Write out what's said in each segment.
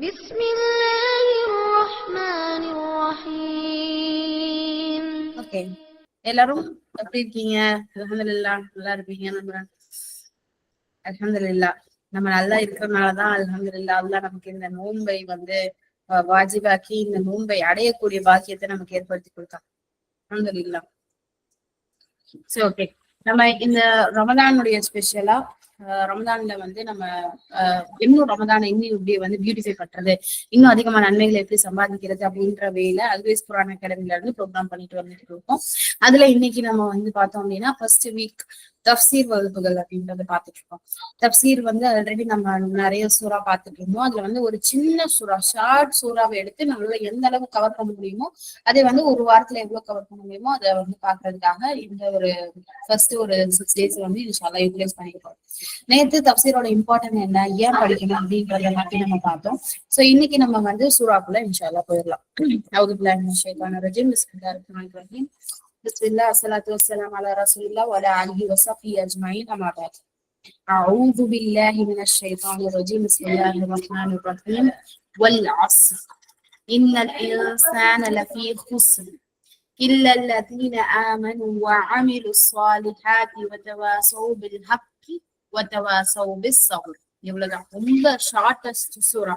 بسم الله الرحمن الرحيم. Okay, எல்லாரும் எப்படி இருக்கீங்க? அல்ஹம்துலில்லாஹ், நல்லா இருப்பீங்க நம்புறேன். அல்ஹம்துலில்லாஹ், நம்ம நல்லா இருக்கிறதுனாலதான் அல்ஹம்துலில்லாஹ் அல்லாஹ் நமக்கு இந்த நோன்பை வாஜிபாக்கி இந்த நோன்பை அடையக்கூடிய பாக்கியத்தை நமக்கு ஏற்படுத்தி கொடுத்தான். அல்ஹம்துலில்லாஹ். சரி, ஓகே. நம்ம இந்த ரமதானுடைய ஸ்பெஷலா ரமதான்ல நம்ம இன்னும் ரமதானை இன்னும் இப்படி பியூட்டிஃபை பண்றது, இன்னும் அதிகமான நன்மைகளை எப்படி சம்பாதிக்கிறது அப்படின்ற வேலை அல்வேஸ் குர்ஆன் அகாடமில இருந்து ப்ரோக்ராம் பண்ணிட்டு வந்துட்டு இருக்கோம். அதுல இன்னைக்கு நம்ம பார்த்தோம் அப்படின்னா ஃபர்ஸ்ட் வீக் தப்சீர் வகுப்புகள் அப்படின்றத பார்த்துட்டு இருக்கோம். தப்சீர் ஆல்ரெடி நம்ம நிறைய சூறா பார்த்துட்டு இருந்தோம். அதுல ஒரு சின்ன சூறா, ஷார்ட் சூறாவை எடுத்து நம்மளால எந்த அளவு கவர் பண்ண முடியுமோ அதை ஒரு வாரத்துல எவ்வளவு கவர் பண்ண முடியுமோ அதை பாக்குறதுக்காக இந்த ஒரு ஃபர்ஸ்ட் ஒரு 6 days இன்ஷால்லா யூட்டிலைஸ் பண்ணிருக்கோம். நேத்து தப்சீரோட இம்பார்ட்டன்ட் என்ன, ஏன் படிக்கணும் அப்படின்றத மட்டும் நம்ம பார்த்தோம். சோ இன்னைக்கு நம்ம சூறாக்குள்ள இன்ஷால்லா போயிடலாம். அவுது பில்லாஹி மினஷ் ஷைத்தானிர் ரஜீம். பிஸ்மில்லாஹிர் ரஹ்மானிர் ரஹீம். பிஸ்மில்லாஹ் அஸ்ஸலாத்து வஸ்ஸலாமு அலா ரசூலில்லாஹ் வ அலா ஆலிஹி வ ஸஹ்பிஹி அஜ்மஈன். அம்மா பஅத். அஊது பில்லாஹி மினஷ் ஷைத்தானிர் ரஜீம். பிஸ்மில்லாஹிர் ரஹ்மானிர் ரஹீம். வல் அஸ்ர் இன்னல் இன்சான லஃபீ குஸ்ர் இல்ல அல்லதீன ஆமனு வ அமிலுஸ் ஸாலிஹாத்தி வ தவாஸவ் பில் ஹக்கி வ தவாஸவ் பிஸ் ஸப்ர். இவ்வளவுதான், ரொம்ப ஷார்ட்டஸ்ட் சூரா.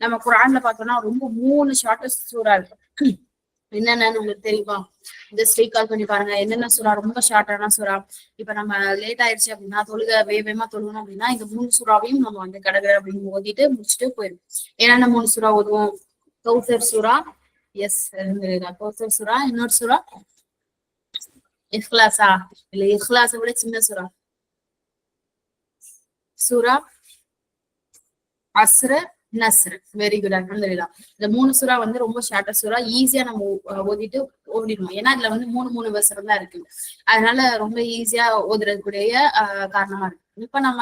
நம்ம குர்ஆன்ல பார்த்தோம்னா ரொம்ப 3 ஷார்ட்டஸ்ட் சூரா இருக்கு. என்னன்னு உங்களுக்கு தெரியுமா? ஜஸ்ட் ரீகால் பண்ணி பாருங்க, என்னென்ன சூறா ரொம்ப ஷார்ட்டான சூறா. இப்ப நம்ம லேட் ஆயிடுச்சு அப்படின்னா, வேகமா தொழுகணும் அப்படின்னா இந்த 3 சூறாவையும் நம்ம கடகட அப்படின்னு ஓதிட்டு முடிச்சுட்டு போயிடும். என்னென்ன 3 சூறா ஓதுவோம்? கௌசர் சூறா, எஸ் கௌசர் சூறா. இன்னொரு சூறா இஹ்லாஸா, இல்ல இஹ்லாஸை விட சின்ன சூறா சூரா அஸ்ர, நஸ்ர். வெரி குட், அல்ஹம்துலில்லாஹ். இந்த 3 சூறா ரொம்ப ஷார்ட்டா சூறா, ஈஸியா நம்ம ஓதிட்டு ஓடிடணும். ஏன்னா இதுல 3 வசனம் தான் இருக்கு. அதனால ரொம்ப ஈஸியா ஓதுறதுக்குடைய காரணமா இருக்கு. இப்ப நம்ம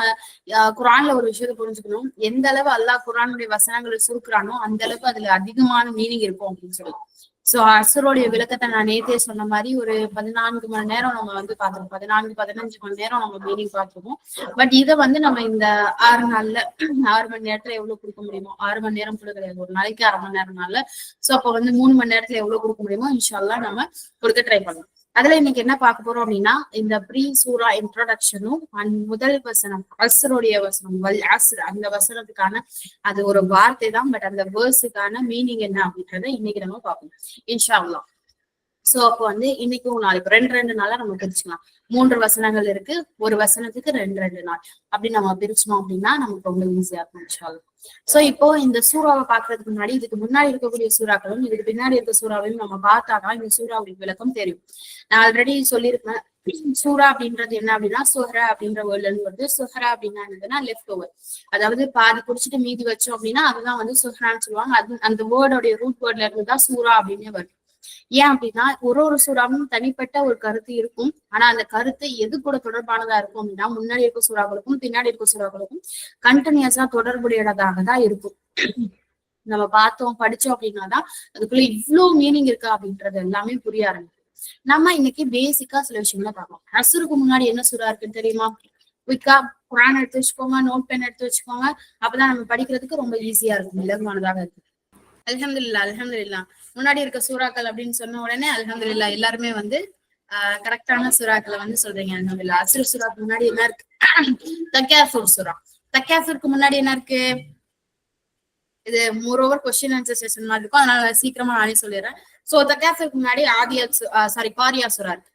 குர்ஆன்ல ஒரு விஷயத்தை புரிஞ்சுக்கணும். எந்த அளவு அல்லாஹ் குர்ஆனுடைய வசனங்களை சுருக்குறானோ அந்த அளவுக்கு அதுல அதிகமான மீனிங் இருக்கும் அப்படின்னு சொல்லி. சோ அஸ்ருடைய விளக்கத்தை நான் நேத்தே சொன்ன மாதிரி ஒரு 14 மணி நேரம் நம்ம பார்த்திருக்கோம். 14-15 மணி நேரம் நம்ம மீனிங் பார்த்திருக்கோம். பட் இதை நம்ம இந்த 6 நாள்ல 6 மணி நேரத்துல எவ்வளவு கொடுக்க முடியுமோ, 6 மணி நேரம் கூட கிடையாது, ஒரு நாளைக்கு 1/2 மணி நேரம்னால சோ அப்ப 3 மணி நேரத்துல எவ்வளவு கொடுக்க முடியுமோ இன்ஷால்லா நம்ம கொடுக்க ட்ரை பண்ணலாம். அதுல இன்னைக்கு என்ன பார்க்க போறோம் அப்படின்னா, இந்த ப்ரீ சூரா இன்ட்ரோடக்ஷனும் முதல் வசனம் அஸ்ருடைய வசனம் வல் அஸ்ர், அந்த வசனத்துக்கான அது ஒரு வார்த்தை தான், பட் அந்த வேர்ஸுக்கான மீனிங் என்ன அப்படின்றத இன்னைக்கு நம்ம பார்ப்போம் இன்ஷா அல்லாஹ். சோ அப்போ இன்னைக்கு நாளைக்கு 2 நாளா நம்ம பிரிச்சுக்கலாம். 3 வசனங்கள் இருக்கு, ஒரு வசனத்துக்கு 2 நாள் அப்படி நம்ம பிரிச்சோம் அப்படின்னா நமக்கு ரொம்ப ஈஸியா இருக்கும் இன்ஷா அல்லாஹ். சோ இப்போ இந்த சூறாவை பாக்குறதுக்கு முன்னாடி இதுக்கு முன்னாடி இருக்கக்கூடிய சூறாக்களும் இதுக்கு பின்னாடி இருக்க சூறாவையும் நம்ம பார்த்தாதான் இந்த சூறாவுடைய விளக்கம் தெரியும். நான் ஆல்ரெடி சொல்லியிருப்பேன், சூரா அப்படின்றது என்ன அப்படின்னா சுஹரா அப்படின்ற வேர்ட்ல இருந்து வருது. சுஹரா அப்படின்னா என்னதுன்னா லெஃப்ட் ஓவர், அதாவது பாதி குடிச்சிட்டு மீதி வச்சோம் அப்படின்னா அதுதான் சுஹரான்னு சொல்லுவாங்க. அது அந்த வேர்டோடைய ரூட் வேர்ட்ல இருந்துதான் சூரா அப்படின்னு வருது. ஏன் அப்படின்னா ஒரு சூறாவும் தனிப்பட்ட ஒரு கருத்து இருக்கும். ஆனா அந்த கருத்து எது கூட தொடர்பானதா இருக்கும் அப்படின்னா முன்னாடி இருக்க சூறாக்களுக்கும் பின்னாடி இருக்க சூறாக்களுக்கும் கண்டினியூஸா தொடர்புடையதாக தான் இருக்கும். நம்ம பார்த்தோம் படிச்சோம் அப்படின்னாதான் அதுக்குள்ள இவ்வளவு மீனிங் இருக்கா அப்படின்றது எல்லாமே புரிய ஆரம்பிக்கும். நம்ம இன்னைக்கு பேசிக்கா சில விஷயங்கள பார்க்கலாம். அஸ்ருக்கு முன்னாடி என்ன சூறா இருக்குன்னு தெரியுமா? குயிக்கா குர்ஆன் எடுத்து வச்சுக்கோங்க, நோட் பென் எடுத்து வச்சுக்கோங்க. அப்பதான் நம்ம படிக்கிறதுக்கு ரொம்ப ஈஸியா இருக்கும், இலகுவானதாக இருக்கு. அல்ஹம்துலில்லாஹ், அல்ஹம்துலில்லாஹ். முன்னாடி இருக்க சூறாக்கள் அப்படின்னு சொன்ன உடனே அல்ஹம்துலில்லாஹ் எல்லாருமே கரெக்டான சூறாக்களை சொல்றீங்க. அல்ஹம்துலில்லாஹ். அஸ்ர் சூறாக்கு முன்னாடி என்ன இருக்கு? தக்காசுர் சூறா. தக்காசுருக்கு முன்னாடி என்ன இருக்கு? இது மோரோவர் கொஸ்டின் ஆன்சர் செஷன் மாதிரி இருக்கும், அதனால சீக்கிரமா நானே சொல்லிடுறேன். சோ தக்காசுருக்கு முன்னாடி காரியா சூறா இருக்கு.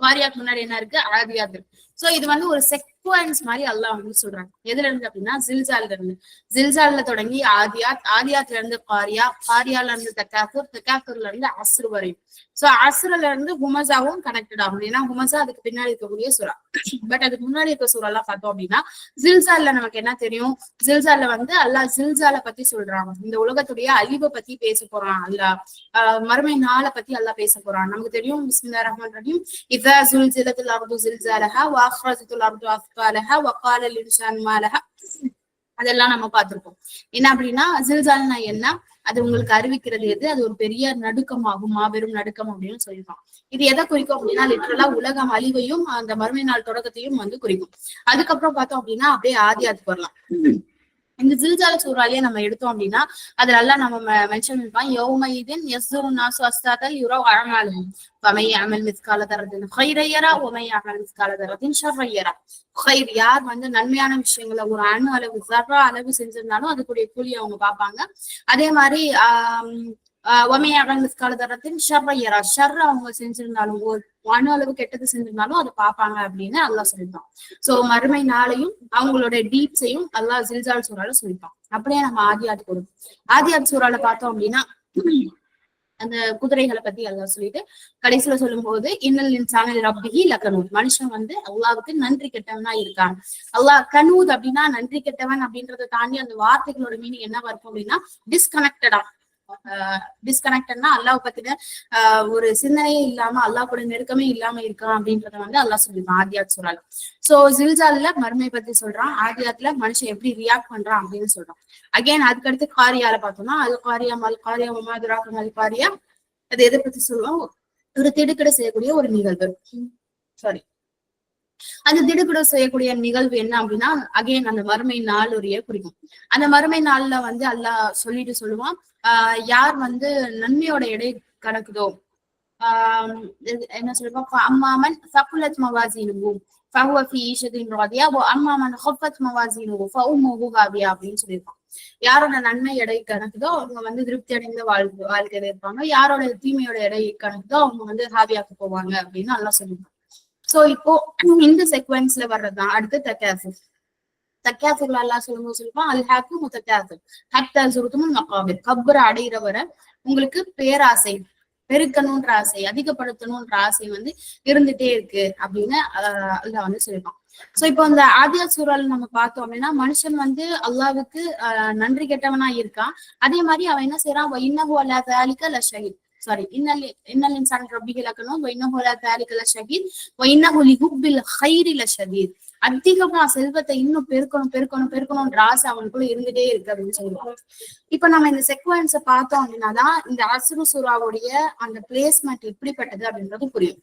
காரியாக்கு முன்னாடி என்ன இருக்கு? ஆதியாத் இருக்கு. சோ இது ஒரு செக்வன்ஸ் மாதிரி அல்லாஹ் சொல்றாங்க. எதுல இருந்து அப்படின்னா ஜில்சால்ல இருந்து. ஜில்சால்ல தொடங்கி ஆதியாத், ஆதியாத்ல இருந்து காரியா, காரியால இருந்து தக்காசுர், தக்காசுர்ல இருந்து அஸ்ர் வரையும். சோ அஸ்ர்ல இருந்து ஹுமஸாவும் கனெக்டட் ஆகும். ஏன்னா ஹுமஸா அதுக்கு பின்னாடி இருக்கக்கூடிய சூறா. பட் அதுக்கு முன்னாடி இருக்க சூறா எல்லாம் பார்த்தோம் அப்படின்னா ஜில்சால்ல நமக்கு என்ன தெரியும்? ஜில்சால்ல அல்லாஹ் ஜில்சால பத்தி சொல்றாங்க. இந்த உலகத்துடைய அழிவை பத்தி பேச போறான் அல்லாஹ். மறுமை நாளை பத்தி அல்லாஹ் பேச போறான். நமக்கு தெரியும் பிஸ்மில்லாஹிர் ரஹ்மானிர் ரஹீம். இதா ஸுல்ஸிலத்துல் அர்து ஸில்ஸாலஹா வ அக்ரஜத்துல் அர்து அஸ்காலஹா வ காலல் இன்சானு மா லஹா. அதெல்லாம் நம்ம பார்த்திருக்கோம். என்ன அப்படின்னா ஜில்சால்னா என்ன, அது உங்களுக்கு அறிவிக்கிறது எது? அது ஒரு பெரிய நடுக்கமாகும், மாபெரும் நடுக்கம் அப்படின்னு சொல்லியிருக்கான். இது எதை குறிக்கும் அப்படின்னா லிட்டரலா உலகம் அழிவையும் அந்த மறுமை நாள் தொடக்கத்தையும் குறிக்கும். அதுக்கப்புறம் பார்த்தோம் அப்படின்னா அப்படியே ஆதியாத்துக்கு வரலாம். இந்த ஜில்ஜால சூறாலேயே நம்ம எடுத்தோம் அப்படின்னா அதுல எல்லாம் நம்ம மென்ஷன் பண்ணிருப்பான் யௌமைதின் யஸ்துரு நாசு அஸ்தாதல் யுரவ் அஅமாலுஹும் ஃபமை யஅமல் மிஸ்கால தர்ரத்தின் கைர யரா வமை யஅமல் மிஸ்கால தர்ரத்தின் ஷர்ர யரா. கைர் யார் வந்து நன்மையான விஷயங்களை ஒரு அணு அளவு சர்ற அளவு செஞ்சிருந்தாலும் அதுக்குடைய கூலி அவங்க பார்ப்பாங்க. அதே மாதிரி மிஸ்கால தர்ரத்தின் ஷர்ர யரா, ஷர்ர அவங்க செஞ்சிருந்தாலும் ஒரு அணு அளவு கெட்டது செஞ்சிருந்தாலும் அதை பார்ப்பாங்க அப்படின்னு அல்லாஹ் சொல்லிப்பான். சோ மறுமை நாளையும் அவங்களோட டீப்ஸையும் அல்லாஹ் ஜில்ஜால் சூறால சொல்லிப்பான். அப்படியே நம்ம ஆதியாத் கொடுக்கும். ஆதியாத் சூறால பார்த்தோம் அப்படின்னா அந்த குதிரைகளை பத்தி அல்லாஹ் சொல்லிட்டு கடைசியில சொல்லும் போது இன்னல் இன்சான ரப்பிஹி லகனூத், மனுஷன் வந்து அல்லாஹ்வுக்கு நன்றி கெட்டவனா இருக்கான். அல்லாஹ் கனூத் அப்படின்னா நன்றி கெட்டவன் அப்படின்றத தாண்டி அந்த வார்த்தைகளோட மீனிங் என்னவா இருக்கும் அப்படின்னா டிஸ்கனெக்டடா. டிஸ்கனெக்டட்னா அல்லாஹ் பத்தின ஒரு சிந்தனையே இல்லாம அல்லாஹ் கூட நெருக்கமே இல்லாம இருக்கான் அப்படின்றத வந்து அல்லாஹ் சொல்லிருக்கான் ஆதியாத் சூறால. சோ ஜில்ஜால்ல மறுமை பத்தி சொல்றான், ஆதியாத்துல மனுஷன் எப்படி ரியாக்ட் பண்றான் அப்படின்னு சொல்றான். அகைன் அதுக்கடுத்து காரியால பார்த்தோம்னா அது காரியா மல் காரியா மமாதுராக மல் காரியா, அது எதை பத்தி சொல்லுவோம், ஒரு திடுக்கிட செய்யக்கூடிய ஒரு நிகழ்வு. சாரி, அந்த திடுக்கிட செய்யக்கூடிய நிகழ்வு என்ன அப்படின்னா அகைன் அந்த மறுமை நாள் உரிய குறிக்கும். அந்த மறுமை நாள்ல வந்து அல்லாஹ் சொல்லிட்டு சொல்லுவான், யார் வந்து நன்மையோட எடை கணக்குதோ என்ன சொல்லுவான், அம்மாமன் சகுலத் மவாசீனுஹு ஃபஹுவ ஃபீ ஈஷத்தின் ராதியா வ அம்மாமன் ஹஃபத் மவாசீனுஹு ஃபஉம்முஹு ஹாவியா அப்படின்னு சொல்லியிருப்பான். யாரோட நன்மை எடை கணக்குதோ அவங்க வந்து திருப்தி அடைந்த வாழ்க்கையில இருப்பாங்க, யாரோட தீமையோட எடை கணக்குதோ அவங்க வந்து ஹாவியாக்கு போவாங்க அப்படின்னு அல்லாஹ் சொல்லியிருப்பான். சோ இப்போ இந்த செக்வன்ஸ்ல வர்றதுதான் அடுத்து தக்காசுர். தக்காசுர்ல அல்லாஹ் சொல்லுவான் அல்ஹாக்கு முத்தக்காசுர் ஹத்தா சுருத்துமுல் மகாபிர், கப்ர அடைகிற வர உங்களுக்கு பேராசை, பெருக்கணும்ன்ற ஆசை, அதிகப்படுத்தணும்ன்ற ஆசை வந்து இருந்துட்டே இருக்கு அப்படின்னு அல்லாஹ் வந்து சொல்லிருப்பான். சோ இப்போ இந்த ஆதியாத் சூறால நம்ம பார்த்தோம் அப்படின்னா மனுஷன் வந்து அல்லாஹ்வுக்கு நன்றி கெட்டவனா இருக்கான். அதே மாதிரி அவன் என்ன செய்யறான், இன்னஹு அலா ஸாலிக லஷஹீத், சாரி இன்னல் இன்சான ரப்பிஹி லகனூத் வ இன்னஹு அலா ஸாலிக லஷஹீத் வ இன்னஹு லிஹுப்பில் கைரி லஷதீத், அதிகமா செல்வத்தை இன்னும் பெருக்கணும்ன்ற ஆசை அவனுக்குள்ள இருந்துட்டே இருக்கு அப்படின்னு சொல்லுவாங்க. இப்ப நம்ம இந்த செக்வன்ஸ பார்த்தோம் அப்படின்னாதான் இந்த அஸ்ரு சூறாவுடைய அந்த பிளேஸ்மெண்ட் எப்படிப்பட்டது அப்படின்றது புரியும்.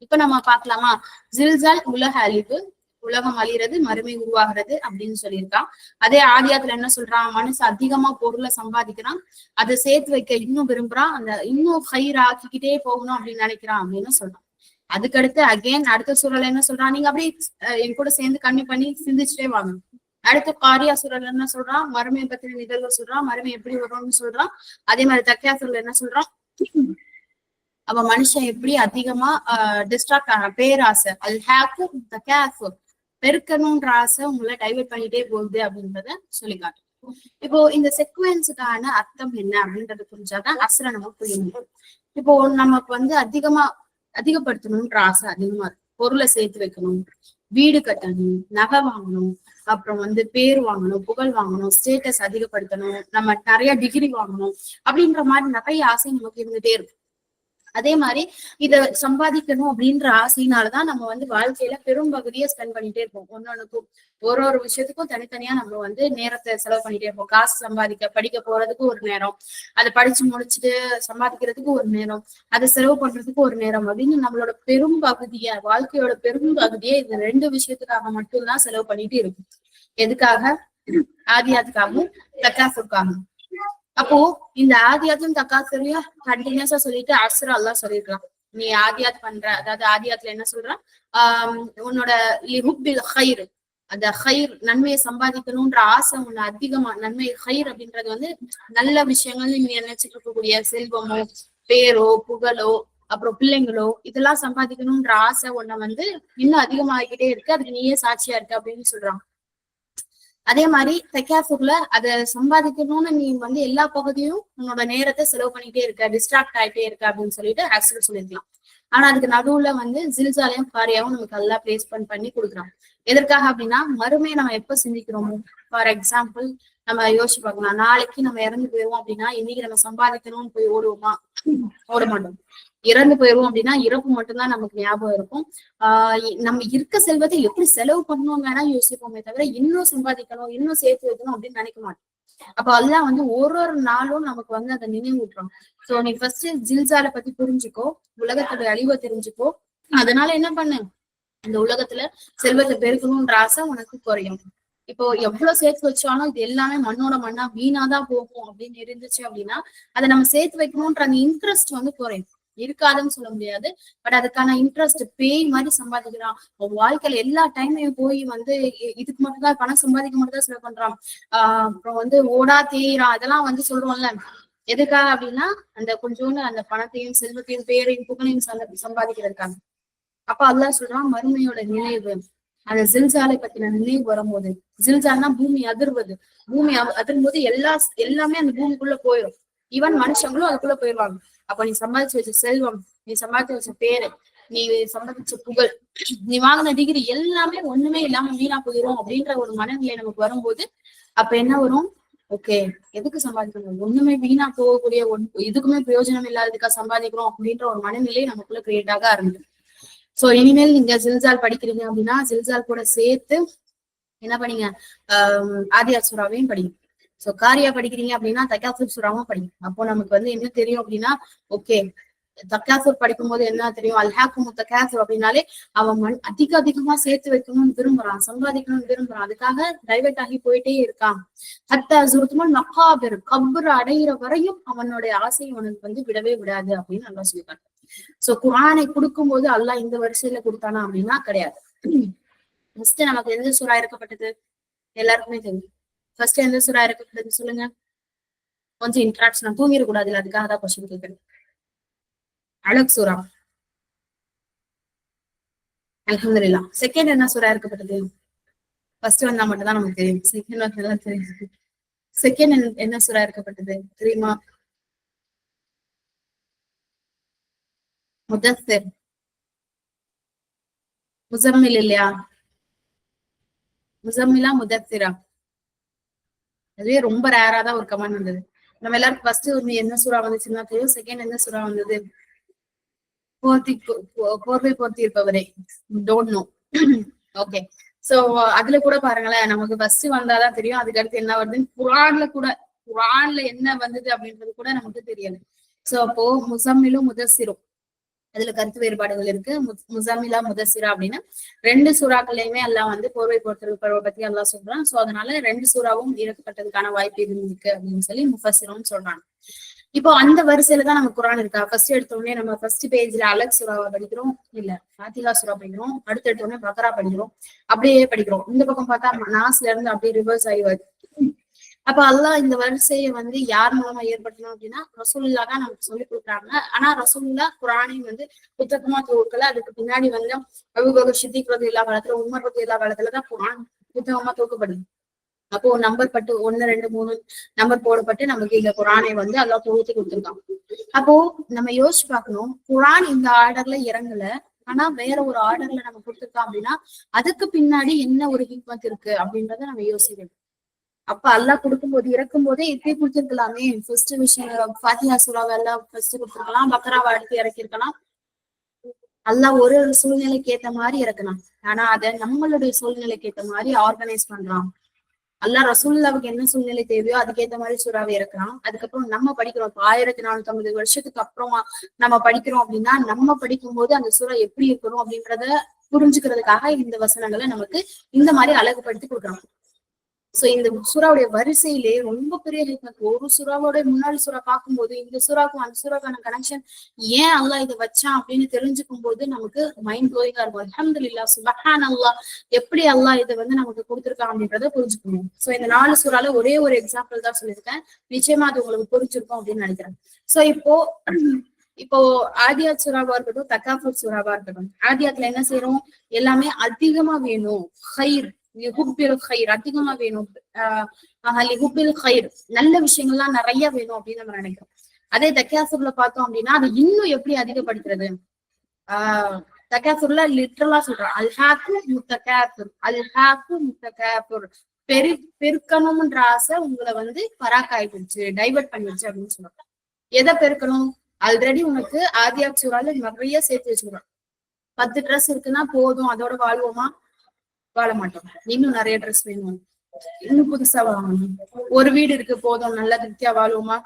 இப்ப நம்ம பாக்கலாமா, ஜில்ஜால் உலக அழிவு, உலகம் அழிகிறது மறுமை உருவாகிறது அப்படின்னு சொல்லியிருக்கான். அதே ஆதியாத்துல என்ன சொல்றான், மனுஷன் அதிகமா பொருளை சம்பாதிக்கிறான், அதை சேர்த்து வைக்க இன்னும் விரும்புறான், அந்த இன்னும் கயிறு ஆக்கிக்கிட்டே போகணும் அப்படின்னு நினைக்கிறான் அப்படின்னு சொல்றான். அதுக்கடுத்து அகைன் அடுத்த சூழல் என்ன சொல்றான், நீங்க அப்படியே என் கூட சேர்ந்து கண்ணி பண்ணி சிந்திச்சுட்டே வாங்க. அடுத்து காரியா சூழல் என்ன சொல்றான், மறுமையை பத்தின நிகழ்வு சொல்றான், மறுமை எப்படி வரும்னு சொல்றான். அதே மாதிரி தக்கியா சூழல் என்ன சொல்றான், அப்ப மனுஷன் எப்படி அதிகமா டிஸ்ட்ராக்ட் ஆன பேராசை, அல் ஹாக்கு தக்காசு, பெருக்கணும்ன்ற ஆசை உங்களை டைவர்ட் பண்ணிட்டே போகுது அப்படின்றத சொல்லி காட்டும். இப்போ இந்த செக்வன்ஸுக்கான அர்த்தம் என்ன அப்படின்றத புரிஞ்சாதான் அஸ்ர நமக்கு புரியும். இப்போ நமக்கு வந்து அதிகப்படுத்தணும்ன்ற ஆசை அதிகமா இருக்கு, பொருளை சேர்த்து வைக்கணும், வீடு கட்டணும், நகை வாங்கணும், அப்புறம் வந்து பேர் வாங்கணும், புகழ் வாங்கணும், ஸ்டேட்டஸ் அதிகப்படுத்தணும், நம்ம நிறைய டிகிரி வாங்கணும் அப்படின்ற மாதிரி நிறைய ஆசை நமக்கு இருந்துட்டே இருக்கும். அதே மாதிரி இத சம்பாதிக்கணும் அப்படின்ற ஆசையினாலதான் நம்ம வந்து வாழ்க்கையில பெரும் பகுதியை ஸ்பெண்ட் பண்ணிட்டே இருப்போம். ஒன்னொன்னுக்கும் ஒரு விஷயத்துக்கும் தனித்தனியா நம்ம வந்து நேரத்தை செலவு பண்ணிட்டே இருப்போம். காசு சம்பாதிக்க, படிக்க போறதுக்கு ஒரு நேரம், அதை படிச்சு முடிச்சுட்டு சம்பாதிக்கிறதுக்கு ஒரு நேரம், அதை செலவு பண்றதுக்கு ஒரு நேரம் அப்படின்னு நம்மளோட பெரும் பகுதிய, வாழ்க்கையோட பெரும் பகுதியை இந்த ரெண்டு விஷயத்துக்காக மட்டும்தான் செலவு பண்ணிட்டு இருக்கும். எதுக்காக, ஆதியாத்துக்காகவும் தக்காசுக்காகவும். அப்போ இந்த ஆதியாத்தும் தக்காசுரையும் கண்டினியூஸா சொல்லிட்டு அஸ்ர அல்லாஹ் சொல்லிருக்கலாம், நீ ஆதியாத் பண்ற, அதாவது ஆதியாத்துல என்ன சொல்றான், உன்னோட ஹைர், அந்த ஹைர் நன்மையை சம்பாதிக்கணும்ன்ற ஆசை உன்னை அதிகமா, நன்மை ஹைர் அப்படின்றது வந்து நல்ல விஷயங்கள், நீங்க நினைச்சிட்டு இருக்கக்கூடிய செல்வமோ பேரோ புகழோ அப்புறம் பிள்ளைங்களோ இதெல்லாம் சம்பாதிக்கணும்ன்ற ஆசை உன்னை வந்து இன்னும் அதிகமாகிக்கிட்டே இருக்கு, அதுக்கு நீயே சாட்சியா இருக்க அப்படின்னு சொல்றான். அதே மாதிரி தக்காசுர்ல அதை சம்பாதிக்கணும்னு நீ வந்து எல்லா பகுதியும் உன்னோட நேரத்தை செலவு பண்ணிட்டே இருக்க, டிஸ்ட்ராக்ட் ஆயிட்டே இருக்க அப்படின்னு சொல்லிட்டு அஸ்ர் சொல்லிருக்கலாம். ஆனா அதுக்கு நடுவுல வந்து ஜில்ஜாலையும் காரியாவும் நமக்கு எல்லாம் பிளேஸ்மெண்ட் பண்ணி கொடுக்குறான். எதற்காக அப்படின்னா மறுமையை நம்ம எப்ப சிந்திக்கிறோமோ, ஃபார் எக்ஸாம்பிள் நம்ம யோசிச்சு பார்க்கலாம், நாளைக்கு நம்ம இறந்து போயிருவோம் அப்படின்னா இன்னைக்கு நம்ம சம்பாதிக்கணும்னு போய் ஓடுவோமா, ஓட மாட்டோம். இறந்து போயிருவோம் அப்படின்னா இறப்பு மட்டும்தான் நமக்கு ஞாபகம் இருக்கும். நம்ம இருக்க செல்வத்தை எப்படி செலவு பண்ணணும் வேணா யோசிப்போமே தவிர இன்னும் சம்பாதிக்கணும், இன்னும் சேர்த்து வைக்கணும் அப்படின்னு நினைக்க மாட்டோம். அப்ப அதெல்லாம் வந்து ஒரு நாளும் நமக்கு வந்து அதை நினைவூட்டுறோம். சோ நீ ஃபர்ஸ்ட் ஜில்ஜால பத்தி புரிஞ்சுக்கோ, உலகத்தோட அழிவை தெரிஞ்சுக்கோ. அதனால என்ன பண்ணு, இந்த உலகத்துல செல்வத்தை பெருக்கணும்ன்ற ஆசை உனக்கு குறையும். இப்போ எவ்வளவு சேர்த்து வச்சாலும் இது எல்லாமே மண்ணோட மண்ணா வீணாதான் போகும் அப்படின்னு இருந்துச்சு அப்படின்னா அதை நம்ம சேர்த்து வைக்கணும்ன்ற அந்த இன்ட்ரெஸ்ட் வந்து குறையும். இருக்காதுன்னு சொல்ல முடியாது, பட் அதுக்கான இன்ட்ரெஸ்ட் பேய் மாதிரி சம்பாதிக்கிறான். வாழ்க்கையில எல்லா டைமையும் போய் வந்து இதுக்கு மட்டும் தான் பணம் சம்பாதிக்க மட்டும் தான் செலவு பண்றான். அப்புறம் வந்து ஓடா தேயிறான், அதெல்லாம் வந்து சொல்றோம்ல. எதுக்காக அப்படின்னா அந்த கொஞ்சோண்டு அந்த பணத்தையும் செல்வத்தையும் பேரையும் புகழையும் சம்பாதிக்கிறதுக்காக. அப்ப அல்லாஹ் சொல்றான் மறுமையோட நினைவு, அந்த ஜில்சாலை பத்தின நினைவு வரும்போது, ஜில்சால்னா பூமி அதிர்வது, பூமி அதிரும் போது எல்லாமே அந்த பூமிக்குள்ள போயிடும். ஈவன் மனுஷங்களும் அதுக்குள்ள போயிடுவாங்க. அப்ப நீ சம்பாதிச்சு வச்ச செல்வம், நீ சம்பாதிச்சு வச்ச பேரு, நீ சம்பாதிச்ச புகழ், நீ வாங்கின டிகிரி எல்லாமே ஒண்ணுமே இல்லாம வீணா போயிடும் அப்படின்ற ஒரு மனநிலை நமக்கு வரும்போது அப்ப என்ன வரும்? ஓகே, எதுக்கு சம்பாதிக்கணும், ஒண்ணுமே வீணா போகக்கூடிய இதுக்குமே பிரயோஜனம் இல்லாததுக்கா சம்பாதிக்கிறோம் அப்படின்ற ஒரு மனநிலை நமக்குள்ள கிரியேட் ஆக ஆரம்பிக்கும். சோ இனிமேல் நீங்க ஜில்சால் படிக்கிறீங்க அப்படின்னா ஜில்சால் கூட சேர்த்து என்ன பண்ணீங்க, ஆதியாத் சூராவையும் படிங்க. சோ காரியா படிக்கிறீங்க அப்படின்னா தக்காசுர் சூராவும் படிங்க. அப்போ நமக்கு வந்து என்ன தெரியும் அப்படின்னா, ஓகே தக்காசுர் படிக்கும் போது என்ன தெரியும், அல்ஹாக்கும் தக்காசுர் அப்படின்னாலே அவன் அதிகமா சேர்த்து வைக்கணும்னு விரும்புறான், சம்பாதிக்கணும்னு விரும்புறான், அதுக்காக டைவர்ட் ஆகி போயிட்டே இருக்கான். மக்காபிர் கபர் அடையிற வரையும் அவனுடைய ஆசை அவனுக்கு வந்து விடவே விடாது அப்படின்னு நல்லா சொல்லிட்டாங்க. சோ குர்ஆனை கொடுக்கும் போது அல்லாஹ் இந்த வரிசையில கொடுத்தானா அப்படின்னா கிடையாது. ஃபர்ஸ்ட் நமக்கு எந்த சூரா இறக்கப்பட்டது எல்லாருக்குமே தெரியும். ஃபர்ஸ்ட் எந்த சூரா இறக்கப்பட்டது சொல்லுங்க. கொஞ்சம் இன்ட்ராக்ஷன் தூங்கிடக்கூடாது இல்ல, அதுக்காக தான் கொஸ்டின் கேட்கறேன். அலக் சூரா, அல்ஹம்துலில்லாஹ். செகண்ட் என்ன சூரா இறக்கப்பட்டது? ஃபர்ஸ்ட் வந்தா மட்டும் தான் நமக்கு தெரியும், செகண்ட் வந்து தெரியும். செகண்ட் என்ன சூரா இறக்கப்பட்டது தெரியுமா? முதஸ்ஸிர், முஸம்மில் இல்லையா? முஸம்மிலா முதஸ்ஸிரா? அதுவே ரொம்ப ரேரா தான் ஒரு கமெண்ட் வந்தது. நம்ம எல்லாருக்கும் ஃபர்ஸ்ட் என்ன சூறா வந்துச்சுன்னா தெரியும், செகண்ட் என்ன சூறா வந்தது? போர்வை போர்த்தி இருப்பவரே, டோன்ட் நோ. ஓகே, சோ அதுல கூட பாருங்களேன், நமக்கு ஃபர்ஸ்ட் வந்தாதான் தெரியும் அதுக்கு அடுத்து என்ன வருதுன்னு. குர்ஆன்ல என்ன வந்தது அப்படின்றது கூட நமக்கு தெரியல. சோ அப்போ முஸம்மிலும் முதஸ்ஸிரும் அதுல கருத்து வேறுபாடுகள் இருக்கு. முஸம்மிலா முதஸ்ஸிரா அப்படின்னா ரெண்டு சூறாக்களையுமே அல்லாஹ் வந்து போர்வை போர்த்திருப்பவரை பத்தி அல்லாஹ் சொல்றான். சோ அதனால ரெண்டு சூறாவும் இறக்கப்பட்டதுக்கான வாய்ப்பு இருக்கு அப்படின்னு சொல்லி முஃபஸ்ஸிரும் சொல்றாங்க. இப்போ அந்த வரிசையில தான் நம்ம குர்ஆன் இருக்கா? ஃபர்ஸ்ட் எடுத்த உடனே நம்ம ஃபர்ஸ்ட் பேஜ்ல அலக் சூராவை படிக்கிறோம், இல்ல ஃபாத்திஹா சூரா படிக்கிறோம், அடுத்து எடுத்த உடனே பக்ரா படிக்கிறோம், அப்படியே படிக்கிறோம். இந்த பக்கம் பார்த்தா நாஸ்ல இருந்து அப்படியே ரிவர்ஸ் ஆகி வருது. அப்ப அல்லாஹ் இந்த வரிசையை வந்து யார் மூலமா ஏற்படுத்தணும் அப்படின்னா ரசூலுல்லாஹ் தான் நமக்கு சொல்லி கொடுக்குறாங்க. ஆனா ரசூலுல்லாஹ் குர்ஆனையும் வந்து புத்தகமா தொகுக்கல. அதுக்கு பின்னாடி வந்து அபூபக்கர் சித்திக் ரலியல்லாஹு காலத்துல, உமர் ரலியல்லாஹு காலத்துலதான் குர்ஆன் புத்தகமா தொகுக்கப்படுது. அப்போ நம்பர் பட்டு 1 2 3 நம்பர் போடப்பட்டு நமக்கு இந்த குர்ஆனை வந்து அல்லாஹ் தொகுத்து கொடுத்துருக்கான். அப்போ நம்ம யோசிச்சு பார்க்கணும், குர்ஆன் இந்த ஆர்டர்ல இறங்கல, ஆனா வேற ஒரு ஆர்டர்ல நம்ம கொடுத்துருக்கோம் அப்படின்னா அதுக்கு பின்னாடி என்ன ஒரு ஹிக்மத் இருக்கு அப்படின்றத நம்ம யோசிக்கணும். அப்ப அல்லாஹ் கொடுக்கும்போது இறக்கும் போதே இப்படி கொடுத்துருக்கலாமே. ஃபர்ஸ்ட் விஷயம் ஃபாத்திஹா சூராவை எல்லாம் ஃபர்ஸ்ட் கொடுத்துருக்கலாம், பக்ராவை அடுத்து இறக்கிருக்கலாம். அல்லாஹ் ஒரு சூழ்நிலைக்கு ஏத்த மாதிரி இறக்கலாம், ஆனா அதை நம்மளுடைய சூழ்நிலைக்கு ஏத்த மாதிரி ஆர்கனைஸ் பண்றான். அல்லாஹ் ரசூலுல்லாஹ்வுக்கு என்ன சூழ்நிலை தேவையோ அதுக்கேற்ற மாதிரி சூறாவை இறக்குறான். அதுக்கப்புறம் நம்ம படிக்கிறோம், 1450 வருஷத்துக்கு அப்புறமா நம்ம படிக்கிறோம் அப்படின்னா நம்ம படிக்கும் போது அந்த சூறா எப்படி இருக்கணும் அப்படின்றத புரிஞ்சுக்கிறதுக்காக இந்த வசனங்களை நமக்கு இந்த மாதிரி அழகுபடுத்தி கொடுக்குறாங்க. சோ இந்த சூறாவுடைய வரிசையிலே ரொம்ப பெரிய ஹிக்மத். ஒரு சூறாவோட முன்னாடி சூறா பார்க்கும்போது இந்த சூறாக்கும் அந்த சூறாக்கான கனெக்ஷன் ஏன் அல்லாஹ் இதை வச்சான் அப்படின்னு தெரிஞ்சுக்கும் போது நமக்கு மைண்ட் ப்ளோயிங்கா இருக்கும். அல்ஹம்துலில்லாஹ், சுப்ஹானல்லாஹ், எப்படி அல்லாஹ் இதை வந்து நமக்கு கொடுத்துருக்கான் அப்படின்றத புரிஞ்சுக்கணும். சோ இந்த 4 சூறால ஒரே ஒரு எக்ஸாம்பிள் தான் சொல்லியிருக்கேன், நிச்சயமா அது உங்களுக்கு புரிஞ்சிருக்கும் அப்படின்னு நினைக்கிறேன். சோ இப்போ ஆதியாத் சூறாவா இருக்கட்டும், தக்காஃபுர் சூறாவா இருக்கட்டும், ஆதியாத்துல என்ன செய்யறோம், எல்லாமே அதிகமா வேணும், ஹைர் அதிகமா வேணும், நல்ல விஷயங்கள்லாம் நிறைய வேணும் அப்படின்னு நம்ம நினைக்கிறோம். அதே தக்காசுர்ல பார்த்தோம் அப்படின்னா அது இன்னும் எப்படி அதிகப்படுத்துறது? தக்காசுர்ல லிட்டரலா சொல்றோம், அல்ஹாக்கு முத்தகாசுர், அல்ஹாக்கு முத்தகாசுர், பெருக்கணும்ன்ற ஆசை உங்களை வந்து பராக்காயிடுச்சு, டைவர்ட் பண்ணிடுச்சு அப்படின்னு சொல்றோம். எதை பெருக்கணும்? ஆல்ரெடி உனக்கு ஆதியாத் சூறால நிறைய சேர்த்து வச்சுக்கிறோம். 10 ட்ரெஸ் இருக்குன்னா போதும், அதோட வாழ்வோமா? வாழ மாட்டோம். இன்னும் நிறைய ட்ரெஸ் வேணும், இன்னும் புதுசா வாங்கணும். ஒரு வீடு இருக்கு போதும், நல்லா திருப்தியா வாழ்வோமா?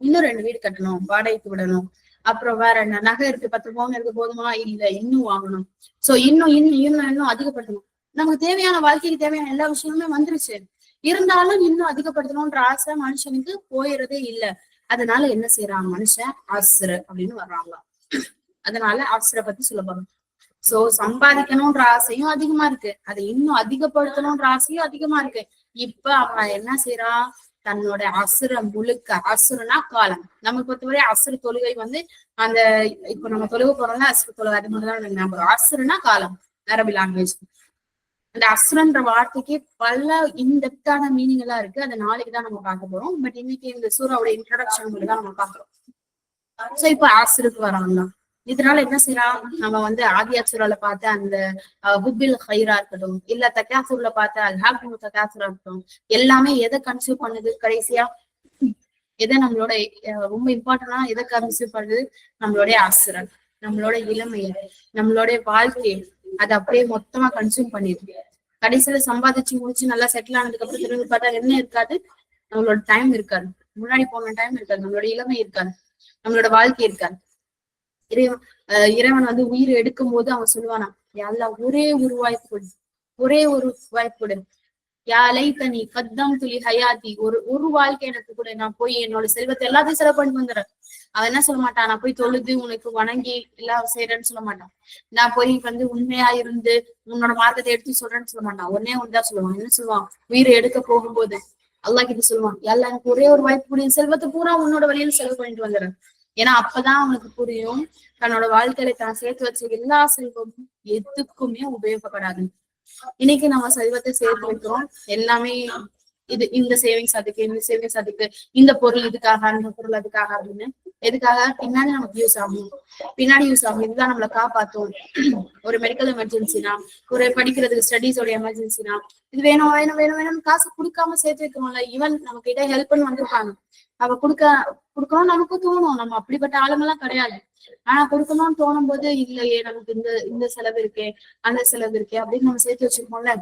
இன்னும் 2 வீடு கட்டணும், வாடகைக்கு விடணும். அப்புறம் வேற என்ன, நகை இருக்கு 10 பவுன் இருக்கு போதுமா? இல்ல, இன்னும் வாங்கணும். சோ இன்னும் அதிகப்படுத்தணும். நமக்கு தேவையான வாழ்க்கைக்கு தேவையான எல்லா விஷயமுமே வந்துருச்சு. இருந்தாலும் இன்னும் அதிகப்படுத்தணும்ன்ற ஆசை மனுஷனுக்கு போயிறதே இல்லை. அதனால என்ன செய்யறாங்க மனுஷன் அசுர அப்படின்னு வர்றாங்க. அதனால அசுர பத்தி சொல்ல போறோம். சோ சம்பாதிக்கணும்ன்ற ஆசையும் அதிகமா இருக்கு, அதை இன்னும் அதிகப்படுத்தணும்ன்ற ஆசையும் அதிகமா இருக்கு. இப்ப அவன் என்ன செய்யறான், தன்னோட அசுர முழுக்க, அசுரனா காலம், நம்ம பொறுத்தவரை அசுர தொழுகை வந்து அந்த இப்ப நம்ம தொழுக போறோம்னா அசுர தொழுகை, அது மட்டும்தான் ஞாபகம். அசுரனா காலம் அரபி லாங்குவேஜ். அந்த அசுரன்ற வார்த்தைக்கு பல இன்டெப்தான மீனிங் எல்லாம் இருக்கு. அதை நாளைக்கு தான் நம்ம பார்க்க போறோம். பட் இன்னைக்கு இந்த சூறாவோட இன்ட்ரோடக்ஷன் தான் நம்ம பாக்குறோம். சோ இப்ப அசுருக்கு வராங்க. இதனால என்ன செய்யலாம், நம்ம வந்து ஆதியா சூறால பார்த்த அந்த ஹுப்பில் ஹைரா இருக்கட்டும், இல்ல தக்காசூர்ல பார்த்த அல்ஹாக்கு தக்காசூரா இருக்கட்டும், எல்லாமே எதை கன்சியூவ் பண்ணுது கடைசியா, எதை நம்மளோட ரொம்ப இம்பார்ட்டன்டா எதை கன்சியூவ் பண்ணுது, நம்மளுடைய அசுரன், நம்மளோட இளமையை, நம்மளுடைய வாழ்க்கையை, அதை அப்படியே மொத்தமா கன்சியூம் பண்ணிருக்கு. கடைசியில சம்பாதிச்சு முடிச்சு நல்லா செட்டில் ஆனதுக்கு அப்புறம் திரும்பி பார்த்தா என்ன இருக்காது, நம்மளோட டைம் இருக்காது, முன்னாடி போன டைம் இருக்காது, நம்மளோட இளமை இருக்காது, நம்மளோட வாழ்க்கை இருக்காது. இறைவன் வந்து உயிர் எடுக்கும் போது அவன் சொல்லுவானா, யாரெல்லாம் ஒரே ஒரு வாய்ப்பு கொடு, ஒரே ஒரு வாய்ப்பு கொடு, யாலை தனி கத்தம் துளி ஹயாத்தி, ஒரு வாழ்க்கை எனக்கு கூட, நான் போய் என்னோட செல்வத்தை எல்லாத்தையும் செலவு பண்ணிட்டு வந்துடுறேன். அவன் என்ன சொல்ல மாட்டான், நான் போய் தொழுது உனக்கு வணங்கி எல்லாம் செய்யறேன்னு சொல்ல மாட்டான். நான் போய் வந்து உண்மையா இருந்து உன்னோட மார்க்கத்தை எடுத்து சொல்றேன்னு சொல்ல மாட்டான். ஒன்னே ஒன்றுதான் சொல்லுவான். என்ன சொல்லுவான், உயிரை எடுக்க போகும்போது அல்லாஹ் கிட்ட சொல்லுவான், எல்லாம் எனக்கு ஒரே ஒரு வாய்ப்பு கூடிய செல்வத்தை பூரா உன்னோட வழியில செலவு பண்ணிட்டு வந்துடுறேன். ஏன்னா அப்பதான் அவனுக்கு புரியும், தன்னோட வாழ்க்கையில தான் சேர்த்து வச்ச எல்லா செல்வமும் எதுக்குமே உபயோகப்படாது. இன்னைக்கு நம்ம செல்வத்தை சேர்த்து வைக்கிறோம், எல்லாமே இது இந்த சேவிங்ஸ் அதுக்கு, இந்த சேவிங்ஸ் அதுக்கு, இந்த பொருள் இதுக்காக, அந்த பொருள் அதுக்காக அப்படின்னு. எதுக்காக, பின்னாடி நமக்கு யூஸ் ஆகும், பின்னாடி யூஸ் ஆகும், இதுதான் நம்மளை காப்பாத்தும். ஒரு மெடிக்கல் எமர்ஜென்சினா, ஒரு படிக்கிறதுக்கு ஸ்டடீஸோட எமர்ஜென்சினா, இது வேணும் வேணும் வேணும் வேணும் காசு கொடுக்காம சேர்த்து வைக்கிறோம்ல. ஈவன் நம்ம கிட்ட ஹெல்ப் பண்ணி வந்திருப்பாங்க, அவ கொடுக்கணும் நமக்கு தோணும். நம்ம அப்படிப்பட்ட ஆளுங்கெல்லாம் கிடையாது. ஆனா கொடுக்கணும்னு தோணும் போது இல்லையே நமக்கு இந்த செலவு இருக்கே, அந்த செலவு இருக்கே அப்படின்னு நம்ம சேர்த்து வச்சிருக்கோம்ல.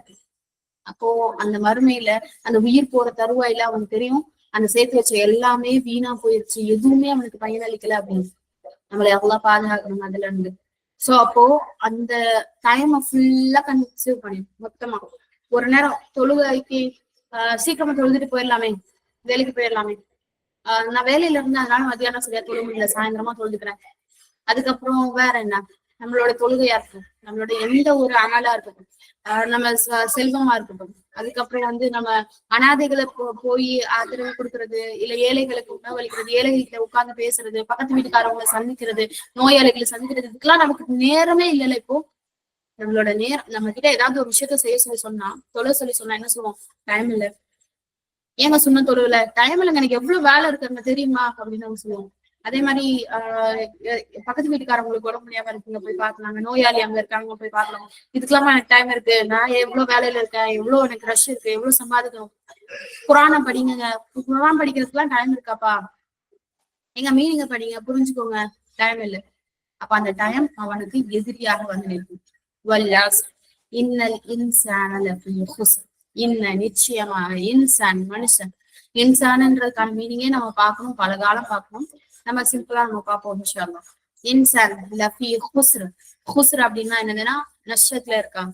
அப்போ அந்த மறுமையில அந்த உயிர் போற தருவாயில அவனுக்கு தெரியும், அந்த சேர்த்து வச்ச எல்லாமே வீணா போயிருச்சு, எதுவுமே அவனுக்கு பயனளிக்கல அப்படின்னு. நம்மளை எவ்வளவு பாதுகாக்கணும் அதுல இருந்து. சோ அப்போ அந்த டைமை ஃபுல்லா கன்சியூவ் பண்ணிடும் மொத்தமா. ஒரு நேரம் தொழுகைக்கு சீக்கிரமா தொழுதுட்டு போயிடலாமே, வேலைக்கு போயிடலாமே, நான் வேலையில இருந்து அதனால மத்தியானம் சரியா தொழுக முடியல, சாயந்தரமா தொழுதுக்கிறேன். அதுக்கப்புறம் வேற என்ன, நம்மளோட தொழுகையா இருக்கட்டும், நம்மளோட எந்த ஒரு அமலா இருக்கட்டும், நம்ம செல்வமா இருக்கட்டும், அதுக்கப்புறம் வந்து நம்ம அனாதைகளை போய் ஆதரவு கொடுக்கறது, இல்ல ஏழைகளுக்கு உணவளிக்கிறது, ஏழைகளுக்கு உட்கார்ந்து பேசுறது, பக்கத்து வீட்டுக்காரவங்களை சந்திக்கிறது, நோயாளிகளை சந்திக்கிறது, இதுக்கெல்லாம் நமக்கு நேரமே இல்லைல்ல. இப்போ நம்மளோட நேரம், நம்ம கிட்ட ஏதாவது ஒரு விஷயத்த செய்ய சொன்னா, தொலை சொன்னா என்ன சொல்லுவோம், டைம் இல்ல. ஏங்க சொன்ன தொழுவுல டைம் இல்லைங்க, எனக்கு எவ்வளவு வேலை இருக்குங்க தெரியுமா அப்படின்னு நம்ம சொல்லுவோம். அதே மாதிரி பக்கத்து வீட்டுக்காரங்களுக்கு உடம்பு முடியாம இருக்குங்க, போய் பாக்கலாங்க, நோயாளி அங்க இருக்காங்க போய் பாக்கலாம், இதுக்கெல்லாமா எனக்கு டைம் இருக்கு, நான் எவ்வளவு வேலையில இருக்கேன், எவ்வளவு எனக்கு ரஷ் இருக்கு, எவ்வளவு சம்பாதிக்கணும், குரானை படிங்க, குரான் படிக்கிறதுக்குலாம் டைம் இருக்காப்பா, எங்க மீனிங்க படிங்க புரிஞ்சுக்கோங்க, டைம் இல்லை. அப்ப அந்த டைம் அவனுக்கு எதிரியாக வந்து நிற்கும். வல்லாஸ் இன்னல் இன்சான லஃபீ ஹுஸ்ர், நிச்சயமாக இன்சான் மனுஷன், இன்சான்ன்றதுக்கான மீனிங்கே நம்ம பார்க்கணும், பல காலம் பார்க்கணும். நம்ம சிம்பிளா நம்ம பார்ப்போம் இன்ஷா அல்லாஹ். இன்சான் லஃபீ ஹுஸ்ர், ஹுஸ்ர் அப்படின்னா என்னதுன்னா நஷ்டத்துல இருக்காங்க.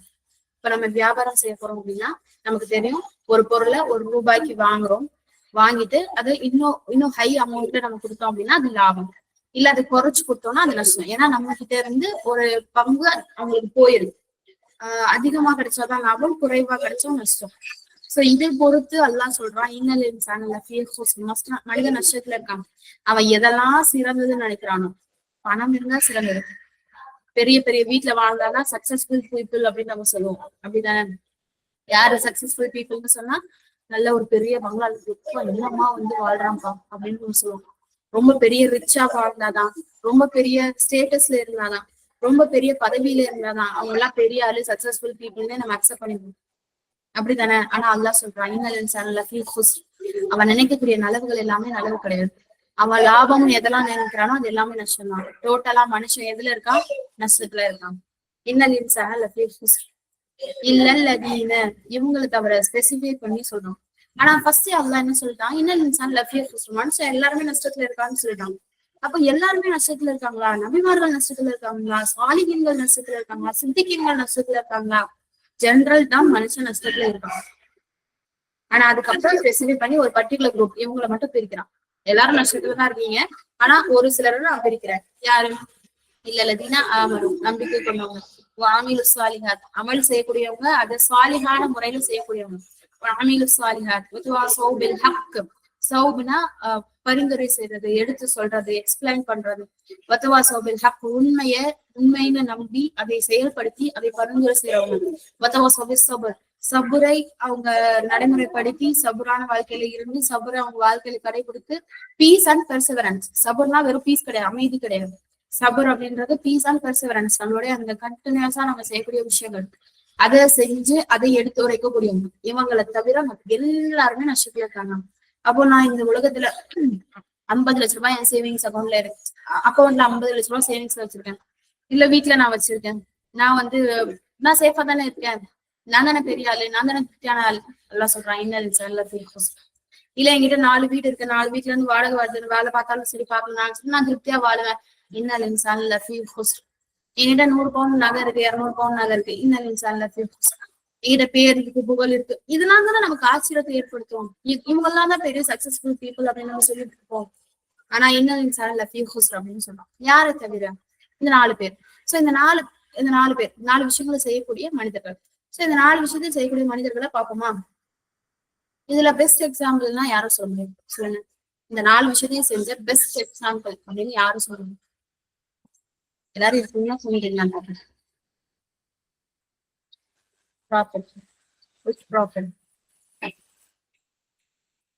இப்ப நம்ம வியாபாரம் செய்ய போறோம் அப்படின்னா நமக்கு தெரியும், ஒரு பொருளை ₹1 வாங்குறோம், வாங்கிட்டு அது இன்னும் ஹை அமௌண்ட்ல நம்ம கொடுத்தோம் அப்படின்னா அது லாபம், இல்ல அது குறைச்சு கொடுத்தோம்னா அது நஷ்டம். ஏன்னா நம்ம கிட்ட இருந்து ஒரு பங்கு அவங்களுக்கு போயிடுது. அதிகமா கிடைச்சாதான் லாபம், குறைவா கிடைச்சா நஷ்டம். சோ இதை பொறுத்து அல்லாஹ் சொல்றான், இன்னல் இன்சான லஃபீ ஹுஸ்ர், மனித நஷ்டத்துல இருக்கான். அவன் எதெல்லாம் சிறந்ததுன்னு நினைக்கிறானோ, பணம் இருந்தா சிறந்தது, பெரிய பெரிய வீட்டுல வாழ்ந்தாதான் சக்சஸ்ஃபுல் பீப்புள் அப்படின்னு நம்ம சொல்லுவோம், அப்படிதானே? யாரு சக்சஸ்ஃபுல் பீப்புள்னு சொன்னா, நல்ல ஒரு பெரிய பங்களால என்னமா வந்து வாழ்றான்ப்பா அப்படின்னு நம்ம சொல்லுவோம். ரொம்ப பெரிய ரிச்சா வாழ்ந்தாதான், ரொம்ப பெரிய ஸ்டேட்டஸ்ல இருந்தாதான், ரொம்ப பெரிய பதவியில இருந்தாதான் அவங்க எல்லாம் பெரிய ஆளு சக்சஸ்ஃபுல் பீப்புள்னே நம்ம அக்செப்ட் பண்ணிடுவோம், அப்படித்தானே? ஆனா அல்லாஹ் சொல்றான், இன்னல் இன்சான லஃபீ ஹுஸ்ர், அவன் நினைக்கக்கூடிய நலவுகள் எல்லாமே நலவு கிடையாது. அவன் லாபம் எதெல்லாம் நினைக்கிறானோ அது எல்லாமே நஷ்டம் தான். டோட்டலா மனுஷன் எதுல இருக்கான், நஷ்டத்துல இருக்கான். இன்னல் இன்சான லஃபீ ஹுஸ்ர் இல்லல்லதீன, இவங்களை தவிர ஸ்பெசிஃபை பண்ணி சொல்றான். ஆனா ஃபர்ஸ்ட் அல்லாஹ் என்ன சொல்லிட்டான், இன்னல் இன்சான லஃபீ ஹுஸ்ர், மனுஷன் எல்லாருமே நஷ்டத்துல இருக்கான்னு சொல்லிட்டான். அப்ப எல்லாருமே நஷ்டத்துல இருக்காங்களா? நபிமார்கள் நஷ்டத்துல இருக்காங்களா? சாலிஹீன்கள் நஷ்டத்துல இருக்காங்களா? சித்திகீன்கள் நஷ்டத்துல இருக்காங்களா? ஜெனரல் தான் மனுஷன் நஷ்டத்துல இருக்கான். ஆனா அதுக்கப்புறம் ஸ்பெசிஃபை பண்ணி ஒரு பர்டிகுலர் குரூப் இவங்களை மட்டும் பிரிக்கிறான். எல்லாரும் நஷ்டத்துல தான் இருக்கீங்க, ஆனா ஒரு சிலரை நான் பிரிக்கிறேன். யாரு? இல்லல்லதீனா ஆமனு, நம்பிக்கை கொண்டவங்க, வாமிலு சாலிஹாத், அமல் செய்யக்கூடியவங்க, அதை சாலிஹான முறையில செய்யக்கூடியவங்க. வாமிலு சாலிஹாத் வதவாஸௌ பில் ஹக், சௌப்னா பரிந்துரை செய்யறது, எடுத்து சொல்றது, எக்ஸ்பிளைன் பண்றது. வதவாஸௌ பில் ஹக், உண்மைன்னு நம்பி அதை செயல்படுத்தி அதை பரிந்துரை செய்யறவங்க. வதவாஸௌ பிஸ் ஸப்ர், சபுரை அவங்க நடைமுறைப்படுத்தி சபுரான வாழ்க்கையில இருந்து சபுரை அவங்க வாழ்க்கையில கடைபிடித்து பீஸ் அண்ட் பெர்சவரன்ஸ். சபுர்னா வெறும் பீஸ் கிடையாது, அமைதி கிடையாது. சபர் அப்படின்றது பீஸ் அண்ட் பெர்சவரன்ஸ், நம்மளுடைய அந்த கண்டினியூஸா நம்ம செய்யக்கூடிய விஷயங்கள், அதை செஞ்சு அதை எடுத்து உரைக்கக்கூடியவங்க. இவங்களை தவிர எல்லாருமே நஷ்டத்துல இருக்காங்க. அப்போ நான் இந்த உலகத்துல 50 லட்ச ரூபாய் என் சேவிங்ஸ் அக்கௌண்ட்ல இருக்கு, அக்கௌண்ட்ல 50 லட்ச ரூபாய் சேவிங்ஸ் வச்சிருக்கேன், இல்ல வீட்டுல நான் வச்சிருக்கேன், நான் சேஃபா தானே இருக்கேன், நான் தானே பெரிய ஆளு, நான் தானே திருப்தியான ஆளு எல்லாம் சொல்றான். இல்ல என்கிட்ட 4 வீடு இருக்கு, 4 வீட்டுல இருந்து வாடகை வருது, வேலை பார்த்தாலும் சரி பார்க்கலாம், நான் திருப்தியா வாழுவேன். இன்னல் இன்சான் லஃபீ குஸ்ர். என்கிட்ட 100 பவுன் நகை இருக்கு, 200 பவுன் நகை இருக்கு, இன்னல் இன்சான் லஃபீ குஸ்ர். என்கிட்ட பேர் இருக்கு, புகழ் இருக்கு, இதெல்லாம் தானே நமக்கு ஆச்சரியத்தை ஏற்படுத்தும். இவங்க எல்லாம் தான் பெரிய சக்சஸ்ஃபுல் பீப்புள் அப்படின்னு நம்ம சொல்லிட்டு இருப்போம். ஆனா இன்னல் இன்சான் லஃபீ குஸ்ர் அப்படின்னு சொல்றோம். யாரை தவிர? இந்த 4 பேர். சோ இந்த 4 பேர் 4 விஷயங்களை செய்யக்கூடிய மனிதர்கள். சோ இந்த 4 விஷயத்தையும் செய்யக்கூடிய மனிதர்களை பார்ப்போமா? இதுல பெஸ்ட் எக்ஸாம்பிள்னா யாரும் சொல்ல முடியும்? சொல்லுங்க, இந்த 4 விஷயத்தையும் செஞ்ச பெஸ்ட் எக்ஸாம்பிள் அப்படின்னு யாரும் சொல்லுங்க? எல்லாரும் இருக்கீங்களா? சொல்லிட்டீங்களா? ப்ராஃபிட். which prophet?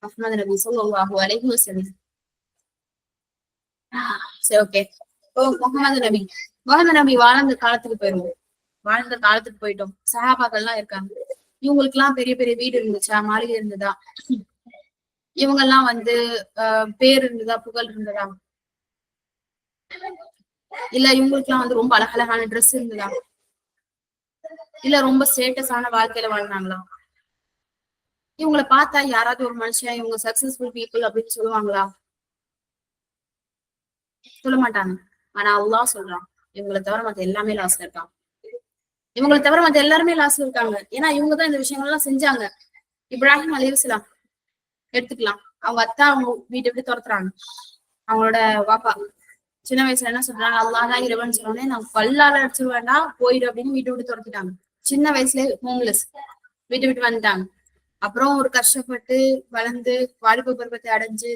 முஹம்மது நபி ஸல்லல்லாஹு அலைஹி வஸல்லம். சரி, ஓகே. முஹம்மது நபி வாழ்ந்த காலத்துக்கு போயிட்டோம். சஹாபாக்கள் எல்லாம் இருக்காங்க. இவங்களுக்கு எல்லாம் பெரிய பெரிய வீடு இருந்துச்சா, மாளிகை இருந்ததா? இவங்க எல்லாம் பேர் இருந்ததா, புகழ் இருந்ததா? இல்ல இவங்களுக்கு எல்லாம் ரொம்ப அழகழகான ட்ரெஸ் இருந்ததா? இல்ல ரொம்ப ஸ்டேட்டஸான வாழ்க்கையில வாழ்ந்தாங்களா? இவங்களை பார்த்தா யாராவது ஒரு மனுஷன் இவங்க சக்சஸ்ஃபுல் பீப்புள் அப்படின்னு சொல்லுவாங்களா? சொல்ல மாட்டாங்க. ஆனா அல்லாஹ் சொல்றான், இவங்களை தவிர மத்த எல்லாமே லாஸ்ல இருக்காங்க. இவங்களை தவிர மத்த எல்லாருமே லாஸ்ல இருக்காங்க. ஏன்னா இவங்கதான் இந்த விஷயங்கள் எல்லாம் செஞ்சாங்க. இப்ராஹிம் அலைஹிஸ்ஸலாம் எடுத்துக்கலாம். அவங்க அத்தா அவங்க வீட்டை விட்டு துரத்துறாங்க. அவங்களோட வாப்பா சின்ன வயசுல என்ன சொல்றாங்க, அல்லாஹ் இறைவன் சொன்னோடனே நான் பல்லால அடிச்சிருவேன்னா போயிடு அப்படின்னு வீட்டை விட்டு துரத்துட்டாங்க. சின்ன வயசுல ஹோம்லெஸ், வீட்டை விட்டு வந்துட்டாங்க. அப்புறம் ஒரு கஷ்டப்பட்டு வளர்ந்து வாலிப பருவத்தை அடைஞ்சு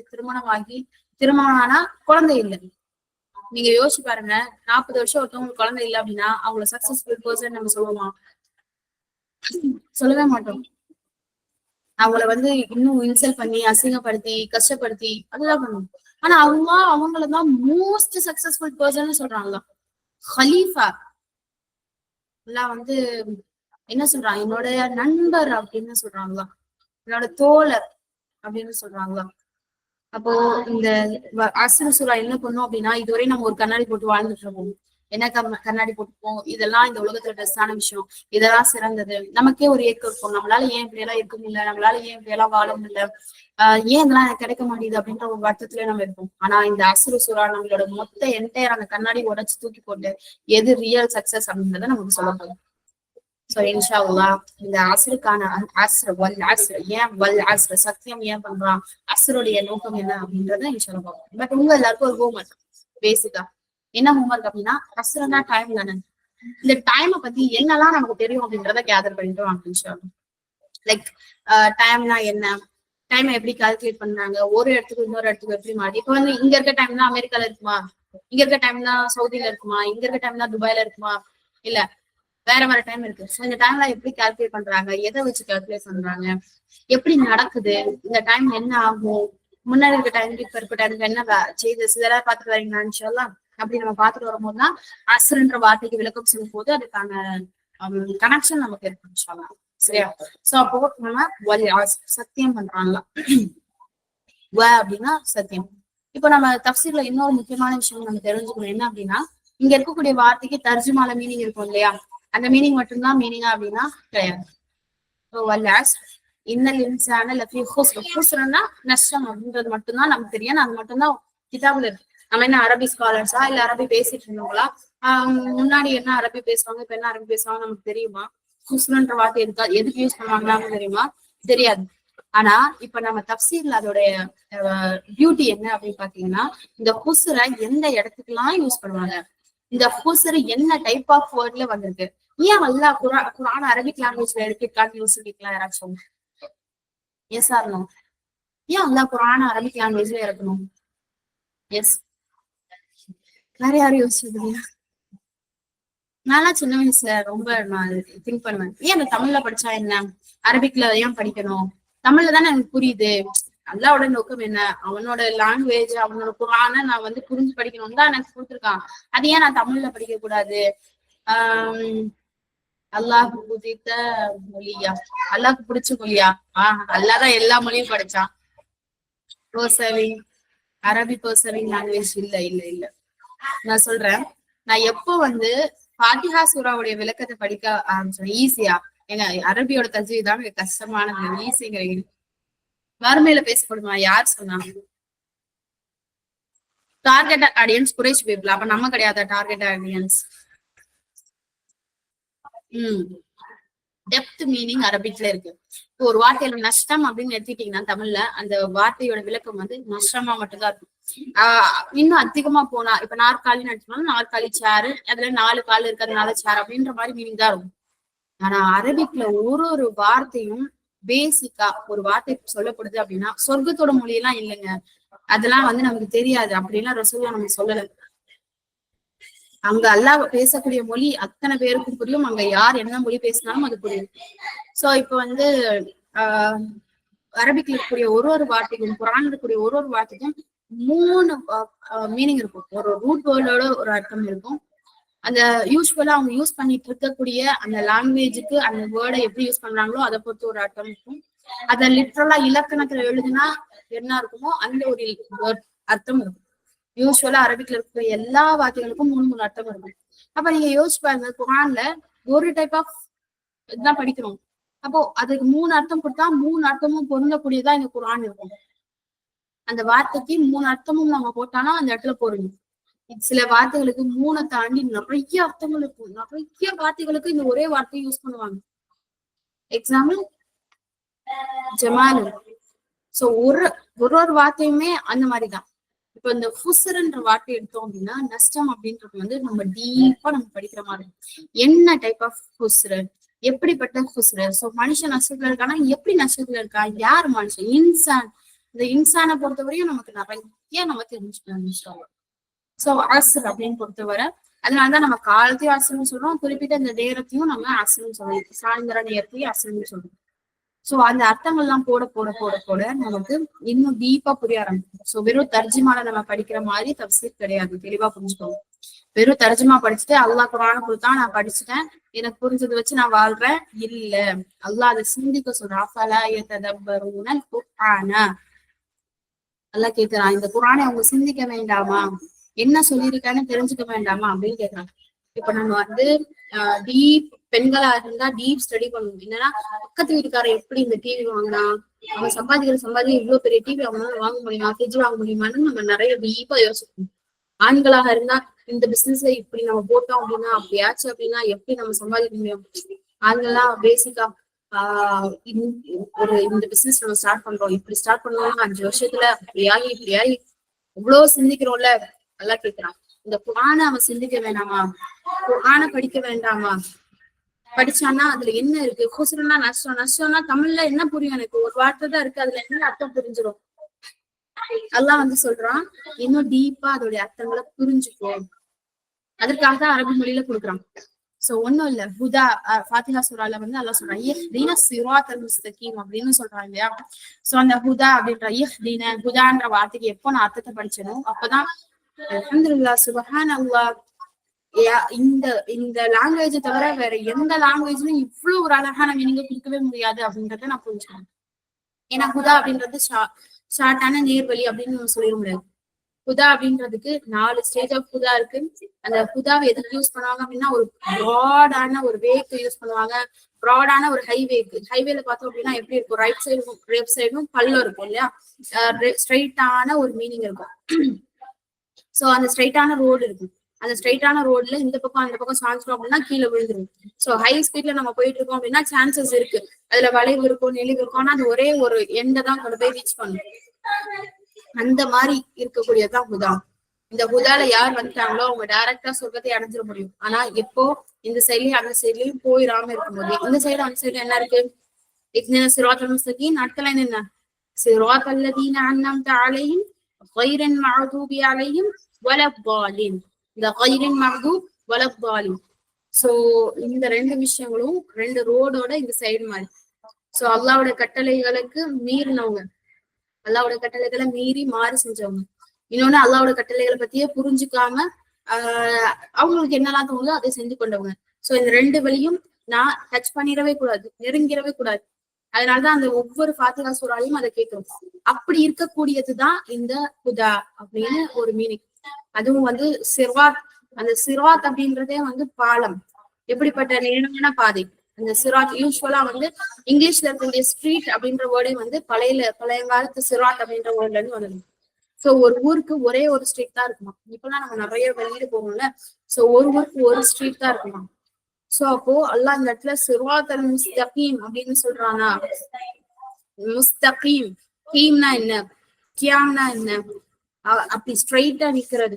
திருமணம் ஆனா குழந்தை இல்லை. நீங்க யோசிச்சு பாருங்க, 40 வருஷம் ஒருத்தவங்களுக்கு குழந்தை இல்லை அப்படின்னா அவங்கள சக்சஸ்ஃபுல் பர்சன் நம்ம சொல்லுவோமா? சொல்லவே மாட்டோம். அவங்கள இன்னும் இன்சல்ட் பண்ணி அசிங்கப்படுத்தி கஷ்டப்படுத்தி அதுதான் பண்ணுவோம். ஆனா அவங்களதான் மோஸ்ட் சக்சஸ்ஃபுல் பர்சன் சொல்றாங்களா? ஹலீஃபா எல்லாம் என்ன சொல்றாங்க, என்னோட நண்பர் அப்படின்னு சொல்றாங்களா, என்னோட தோழர் அப்படின்னு சொல்றாங்களா? அப்போ இந்த அஸ்ர் சூரா என்ன பண்ணும் அப்படின்னா, இதுவரை நம்ம ஒரு கண்ணாடி போட்டு வாழ்ந்துட்டு இருக்கோம். என்ன கண்ணாடி போட்டுப்போம், இதெல்லாம் இந்த உலகத்துல பெஸ்டான விஷயம், இதெல்லாம் சிறந்தது. நமக்கே ஒரு ஏக்கம் இருக்கும், நம்மளால ஏன் இப்படி எல்லாம் இருக்க முடியல, நம்மளால ஏன் இப்படி எல்லாம் வாழ முடியல, ஏன் இதெல்லாம் எனக்கு கிடைக்க மாட்டேங்குது அப்படின்ற ஒரு வருத்தத்திலே நம்ம இருப்போம். ஆனா இந்த அஸ்ர் சூரா நம்மளோட மொத்த என்டையர் அந்த கண்ணாடி உடைச்சு தூக்கி போட்டு எது ரியல் சக்சஸ் அப்படின்றத நமக்கு சொல்ல போகும். சோ இன்ஷா அல்லாஹ் இந்த அஸ்ருக்கான ஏன் சத்தியம் ஏன் பண்றான், அஸ்ருடைய நோக்கம் என்ன அப்படின்றத இன்ஷா அல்லாஹ். பட் உங்க எல்லாருக்கும் ஒரு ஹோம்ஒர்க், பேசிக்கா என்ன ஹோம்ஒர்க் அப்படின்னா, அஸ்ருனா டைம் தானே, இந்த டைமை பத்தி என்னெல்லாம் நமக்கு தெரியும் அப்படின்றத கேதர் பண்ணிட்டு வாங்க இன்ஷா அல்லாஹ். லைக் டைம்னா என்ன, டைமை எப்படி கால்குலேட் பண்றாங்க, ஒரு இடத்துக்கு இன்னொரு இடத்துக்கு எப்படி மாறி, இப்ப இங்க இருக்க டைம் தான் அமெரிக்கால இருக்குமா, இங்க இருக்க டைம் தான் சவுதியில இருக்குமா, இங்க இருக்க டைம் தான் துபாயில இருக்குமா, இல்ல வேற டைம் இருக்கு. இந்த டைம்ல எப்படி கால்குலேட் பண்றாங்க, எதை வச்சு கால்குலேட் பண்றாங்க, எப்படி நடக்குது, இந்த டைம் என்ன ஆகும், முன்னாடி இருக்க டைமுக்கு இப்ப இருக்க டைமுக்கு என்ன சேஞ்சஸ், இதெல்லாம் பாத்துட்டு வரீங்களா இன்ஷா அல்லாஹ். அப்படி நம்ம பாத்துட்டு வரும்போதுதான் அஸ்ருன்ற வார்த்தைக்கு விளக்கம் சொல்லும் போது அதுக்கான கனெக்ஷன் நமக்கு இருக்கு இன்ஷா அல்லாஹ். சரியா? சோ அப்போ நம்ம சத்தியம் பண்றாங்களா அப்படின்னா சத்தியம். இப்போ நம்ம தஃப்சீர்ல இன்னொரு முக்கியமான விஷயம் நம்ம தெரிஞ்சுக்கணும் என்ன அப்படின்னா, இங்க இருக்கக்கூடிய வார்த்தைக்கு தர்ஜுமால மீனிங் இருக்கும் இல்லையா, அந்த மீனிங் மட்டும்தான் மீனிங்கா அப்படின்னா கிடையாது. இன்னல் இன்சான லஃபீ குஸ்ர், குஸ்ர்னா நஷ்டம் அப்படின்றது மட்டும்தான் நமக்கு தெரியும். அது மட்டும்தான் கிதாபுல இருக்கு. நம்ம என்ன அரபி ஸ்காலர்ஸா இல்ல அரபி பேசிட்டு இருந்தோங்களா, முன்னாடி என்ன அரபி பேசுவாங்க இப்ப என்ன அரபி பேசுவாங்க நமக்கு தெரியுமா? ஹுஸ்னுன்ற வார்த்தை இருக்கா எதுக்கு யூஸ் பண்ணுவாங்களான்னு தெரியுமா? தெரியாது. ஆனா இப்ப நம்ம தப்சீர்ல அதோடைய பியூட்டி என்ன அப்படின்னு பாத்தீங்கன்னா, இந்த ஹுஸ்ரை எந்த இடத்துக்குலாம் யூஸ் பண்ணுவாங்க, இந்த ஹுஸ்ர் என்ன டைப் ஆஃப் வேர்ட்ல வந்திருக்கு, ஏன் அல்லாஹ் குர்ஆன் அரபிக் லாங்குவேஜ்ல எடுத்துக்கான்னு சொல்லிக்கலாம் யாராச்சும்? Yes or no? ஏன் அல்லாஹ் குர்ஆன் அரபிக் லாங்குவேஜ்ல இறக்கணும்? எஸ். வேற யாரும் யோசிச்சது? நான்லாம் சின்ன வயசுல ரொம்ப நான் திங்க் பண்ணுவேன், ஏன் அந்த தமிழ்ல படிச்சா என்ன, அரபிக்ல ஏன் படிக்கணும், தமிழ்ல தானே எனக்கு புரியுது, அல்லாவோட நோக்கம் என்ன, அவனோட லாங்குவேஜ் அவனோட குர்ஆனை நான் வந்து புரிஞ்சு படிக்கணும்னு தான் எனக்கு கொடுத்துருக்கான், அது ஏன் நான் தமிழ்ல படிக்க கூடாது? அல்லாஹ் புதித்த மொழியா, அல்லாஹ்க்கு பிடிச்ச மொழியா? அல்லாதான் எல்லா மொழியும் படிச்சான். பர்சவிங் அரபி பர்சவிங் லாங்குவேஜ் இல்ல இல்ல இல்ல. நான் சொல்றேன், நான் எப்போ வந்து ஃபாத்திஹா சூராவுடைய விளக்கத்தை படிக்க ஆரம்பிச்சேன் ஈஸியா, ஏங்க அரபியோட தஜ்வீத் தான் கஷ்டமானது, ஈஸிங்கிறீங்க. வறுமையில பேசப்படுமா? யார் சொன்னா? Target audience Quraysh people. அப்ப நம்ம கிடையாதா டார்கெட் ஆடியன்ஸ்? டெப்த் மீனிங் அரபிக்ல இருக்கு. இப்போ ஒரு வார்த்தையில நஷ்டம் அப்படின்னு எடுத்துட்டீங்கன்னா தமிழ்ல அந்த வார்த்தையோட விளக்கம் வந்து நஷ்டமா மட்டும்தான் இருக்கும். இன்னும் அதிகமா போனா இப்ப நாற்காலின்னு எடுத்துக்கணும், நாற்காலி சேரு, அதுல 4 கால் இருக்கிறதுனால சேர் அப்படின்ற மாதிரி மீனிங் தான் இருக்கும். ஆனா அரபிக்ல ஒரு வார்த்தையும் பேசிக்கா ஒரு வார்த்தை சொல்லப்படுது அப்படின்னா, சொர்க்கத்தோட மொழியெல்லாம் இல்லைங்க, அதெல்லாம் வந்து நமக்கு தெரியாது அப்படின்லாம் ரசூலுல்லாஹ் நமக்கு சொல்லல. அங்க அல்லாஹ் பேசக்கூடிய மொழி அத்தனை பேருக்கும் புரியும், அங்க யார் என்ன மொழி பேசினாலும் அது புரியும். சோ இப்ப வந்து அரபிக்ல இருக்கக்கூடிய ஒரு வார்த்தைக்கும் குர்ஆன்ல இருக்கக்கூடிய ஒரு வார்த்தைக்கும் 3 மீனிங் இருக்கும். ஒரு ரூட் வேர்டோட ஒரு அர்த்தம் இருக்கும். அந்த யூஸ்வலா அவங்க யூஸ் பண்ணிட்டு இருக்கக்கூடிய அந்த லாங்குவேஜுக்கு அந்த வேர்டை எப்படி யூஸ் பண்றாங்களோ அதை பொறுத்து ஒரு அர்த்தம் இருக்கும். அத லிட்ரலா இலக்கணத்துல எழுதுனா என்ன இருக்குமோ அந்த ஒரு அர்த்தம் இருக்கும். யூஸ்வலா அரபிக்ல இருக்கிற எல்லா வார்த்தைகளுக்கும் 3 அர்த்தம் இருக்கும். அப்ப நீங்க யோசிச்சு பாருங்க, குர்ஆன்ல ஒரு டைப் ஆஃப் இதுதான் படிக்கிறோம், அப்போ அதுக்கு 3 அர்த்தம் கொடுத்தா 3 அர்த்தமும் பொருந்தக்கூடியதா இந்த குர்ஆன் இருக்கும். அந்த வார்த்தைக்கு 3 அர்த்தமும் நம்ம போட்டானா அந்த இடத்துல பொருந்தும். சில வார்த்தைகளுக்கு 3 தாண்டி நிறைய அர்த்தங்கள் இருக்கும், நிறைய வார்த்தைகளுக்கு இந்த ஒரே வார்த்தையை யூஸ் பண்ணுவாங்க. Example Jamal. சோ ஒரு வார்த்தையுமே அந்த மாதிரிதான். இப்ப இந்த ஹுஸ்ர்ன்ற வார்த்தை எடுத்தோம் அப்படின்னா, நஷ்டம் அப்படின்றது வந்து நம்ம டீப்பா நம்ம படிக்கிற மாதிரி என்ன டைப் ஆஃப் ஹுஸ்ர், எப்படிப்பட்ட ஹுஸ்ர். சோ மனுஷன் நஷ்டத்துல இருக்கானா, எப்படி நஷ்டத்துல இருக்கா, யார் மனுஷன், இன்சான். இந்த இன்சானை பொறுத்தவரையும் நமக்கு நிறைய நம்ம தெரிஞ்சுக்கணும். சோ அஸ்ர் அப்படின்னு பொறுத்தவரை அதனாலதான் நம்ம காலத்தையும் அஸ்ர்னு சொல்றோம், குறிப்பிட்ட இந்த நேரத்தையும் நம்ம அஸ்ர்னு சொல்றோம், சாயந்தர நேரத்தையும் அஸ்ர்னு சொல்றோம். சோ அந்த அர்த்தங்கள்லாம் போட போட போட போட நமக்கு இன்னும் டீப்பா புரிய ஆரம்பிக்கும். சோ வெறும் தர்ஜுமால நம்ம படிக்கிற மாதிரி தப்சீர் கிடையாது, தெளிவா புரிஞ்சுக்கோங்க. வெறும் தர்ஜுமா படிச்சுட்டு அல்லாஹ் குர்ஆனை கொடுத்தா நான் படிச்சுட்டேன், எனக்கு புரிஞ்சதை வச்சு நான் வாழ்றேன் இல்ல. அல்லாஹ் அதை சிந்திக்க சொல்றான். அஃபலா யததப்பரூனல் குர்ஆன. அல்லாஹ் கேட்கிறான், இந்த குர்ஆனை அவங்க சிந்திக்க வேண்டாமா, என்ன சொல்லியிருக்கான்னு தெரிஞ்சுக்க வேண்டாமா அப்படின்னு கேட்கறாங்க. இப்ப நம்ம வந்து டீப் பெண்களா இருந்தா டீப் ஸ்டடி பண்ணணும். என்னன்னா பக்கத்து வீட்டுக்காரன் எப்படி இந்த டிவி வாங்கினா, அவன் சம்பாதிக்கிற இவ்வளவு பெரிய டிவி அவனால வாங்க முடியுமா, ஃப்ரிட்ஜ் வாங்க முடியுமான்னு நம்ம நிறைய டீப்பா யோசிக்கணும். ஆண்களாக இருந்தா இந்த பிசினஸ்ல இப்படி நம்ம போட்டோம் அப்படின்னா, அப்படியாச்சு அப்படின்னா எப்படி நம்ம சம்பாதிக்க முடியும். ஆண்கள்லாம் பேசிக்கா இந்த பிசினஸ் நம்ம ஸ்டார்ட் பண்றோம், இப்படி ஸ்டார்ட் பண்ணோம்னா 5 வருஷத்துல இப்படியாகி இவ்வளவு சிந்திக்கிறோம்ல. நல்லா கேட்கிறான், இந்த குர்ஆனை அவன் சிந்திக்க வேண்டாமா, குர்ஆனை படிக்க வேண்டாமா, படிச்சானா அதுல என்ன இருக்கு, ஹுஸ்ருன்னா நஷ்டம், நஷ்டம்னா தமிழ்ல என்ன புரியும், எனக்கு ஒரு வார்த்தை தான் இருக்கு, அதுல என்ன அர்த்தம் புரிஞ்சிடும். அல்லாஹ் வந்து சொல்றான், இன்னும் டீப்பா அதோடைய அர்த்தங்களை புரிஞ்சுக்கோ, அதற்காக தான் அரபி மொழியில கொடுக்குறான். சோ ஒண்ணும் இல்ல, ஹுதா ஃபாத்திஹா சூரால வந்து அல்லாஹ் சொல்றான் இஹ்தின ஸிராத்தல் முஸ்தகீம் அப்படின்னு சொல்றாங்க இல்லையா. சோ அந்த ஹுதா அப்படின்ற இஹ்தின ஹுதான்ற வார்த்தைக்கு எப்போ நான் அர்த்தத்தை படிச்சனோ அப்பதான் அல்ஹம்துலில்லாஹ் சுப்ஹானல்லாஹ், இந்த லாங்குவேஜை தவிர வேற எந்த லாங்குவேஜ்லயும் இவ்வளவு ஒரு அழகான மீனிங்க கொடுக்கவே முடியாது அப்படின்றத நான் புரிஞ்சுக்கணும். ஏன்னா ஹுதா அப்படின்றது ஷார்ட்டான நேர்வழி அப்படின்னு சொல்லிட முடியாது. ஹுதா அப்படின்றதுக்கு 4 ஸ்டேஜ் ஆஃப் ஹுதா இருக்கு. அந்த ஹுதாவை எதுக்கு யூஸ் பண்ணுவாங்க அப்படின்னா, ஒரு ப்ராடான ஒரு வேக்கு யூஸ் பண்ணுவாங்க, ப்ராடான ஒரு ஹைவேக்கு. ஹைவேல பார்த்தோம் அப்படின்னா எப்படி இருக்கும், ரைட் சைடும் லெஃப்ட் சைடும் பல்லும் இருக்கும் இல்லையா, ஸ்ட்ரைட்டான ஒரு மீனிங் இருக்கும். சோ அந்த ஸ்ட்ரைட்டான ரோடு இருக்கும். அந்த ஸ்ட்ரைட்டான ரோட்ல இந்த பக்கம் அந்த பக்கம் சாஞ்சிடும் அப்படின்னா கீழே விழுந்துரும். சோ ஹை ஸ்பீட்ல நம்ம போயிட்டு இருக்கோம் அப்படின்னா சான்சஸ் இருக்கு அதுல வளைவு இருக்கும் நெளிவு இருக்கும், ஆனா அது ஒரே ஒரு எண்டை தான் கொண்டு போய் ரீச் பண்ணும். அந்த மாதிரி இருக்கக்கூடியதுதான் ஹுதா. இந்த ஹுதால யார் வந்துட்டாங்களோ அவங்க டைரக்டா சொர்க்கத்தை அடைஞ்சிட முடியும். ஆனா எப்போ இந்த சைட்லயும் அந்த சைட்லயும் போயிடாம இருக்கும்போது இந்த சைடு அந்த சைடு என்ன இருக்கு, இஹ்தின சிராத்தல் முஸ்தகீம் நாட்கள் என்ன சிராத்தல் லதீன அன்அம்த அலைஹிம் கைரில் மக்தூபி அலைஹிம் வலத்தாலின். இந்த கைரில் மக்தூப் வலத்தாலின். சோ இந்த ரெண்டு விஷயங்களும் ரெண்டு ரோடோட இந்த சைடு மாதிரி. சோ அல்லாவோட கட்டளைகளுக்கு மீறினவங்க, அல்லாவோட கட்டளைகளை மீறி மாறி செஞ்சவங்க, இன்னொன்னு அல்லாவோட கட்டளைகளை பத்தியே புரிஞ்சுக்காம அவங்களுக்கு என்னெல்லாம் தோணுதோ அதை செஞ்சு கொண்டவங்க. சோ இந்த ரெண்டு வழியும் நான் டச் பண்ணிடவே கூடாது, நெருங்கிடவே கூடாது. அதனாலதான் அந்த ஒவ்வொரு ஃபாத்திஹா சூராலையும் அதை கேட்கிறோம். அப்படி இருக்கக்கூடியதுதான் இந்த ஹுதா அப்படின்னு ஒரு மீனிங். அதுவும் வந்து சிர்வாத், அந்த சிர்வாத் அப்படின்றதே வந்து பாலம், எப்படிப்பட்ட நேரான பாதை. அந்த சிராத் யூஸ்வலா வந்து இங்கிலீஷ்ல இருக்கக்கூடிய ஸ்ட்ரீட் அப்படின்ற வேர்டே வந்து பழைய காலத்து சிராத் அப்படின்ற வேர்ட்ல இருந்து வருது. சோ ஒரு ஊருக்கு ஒரே ஒரு ஸ்ட்ரீட் தான் இருக்குமா. இப்பெல்லாம் நம்ம நிறைய வெளியில போகணும்ல, சோ ஒரு ஊருக்கு ஒரு ஸ்ட்ரீட் தான் இருக்குமா. சோ அப்போ அல்லாஹ் இந்த இடத்துல சிராத்தல் முஸ்தகீம் அப்படின்னு சொல்றானா, முஸ்தகீம் கீம்னா என்ன, கியாம்னா என்ன, அப்படி ஸ்ட்ரைட்டா நிக்கிறது.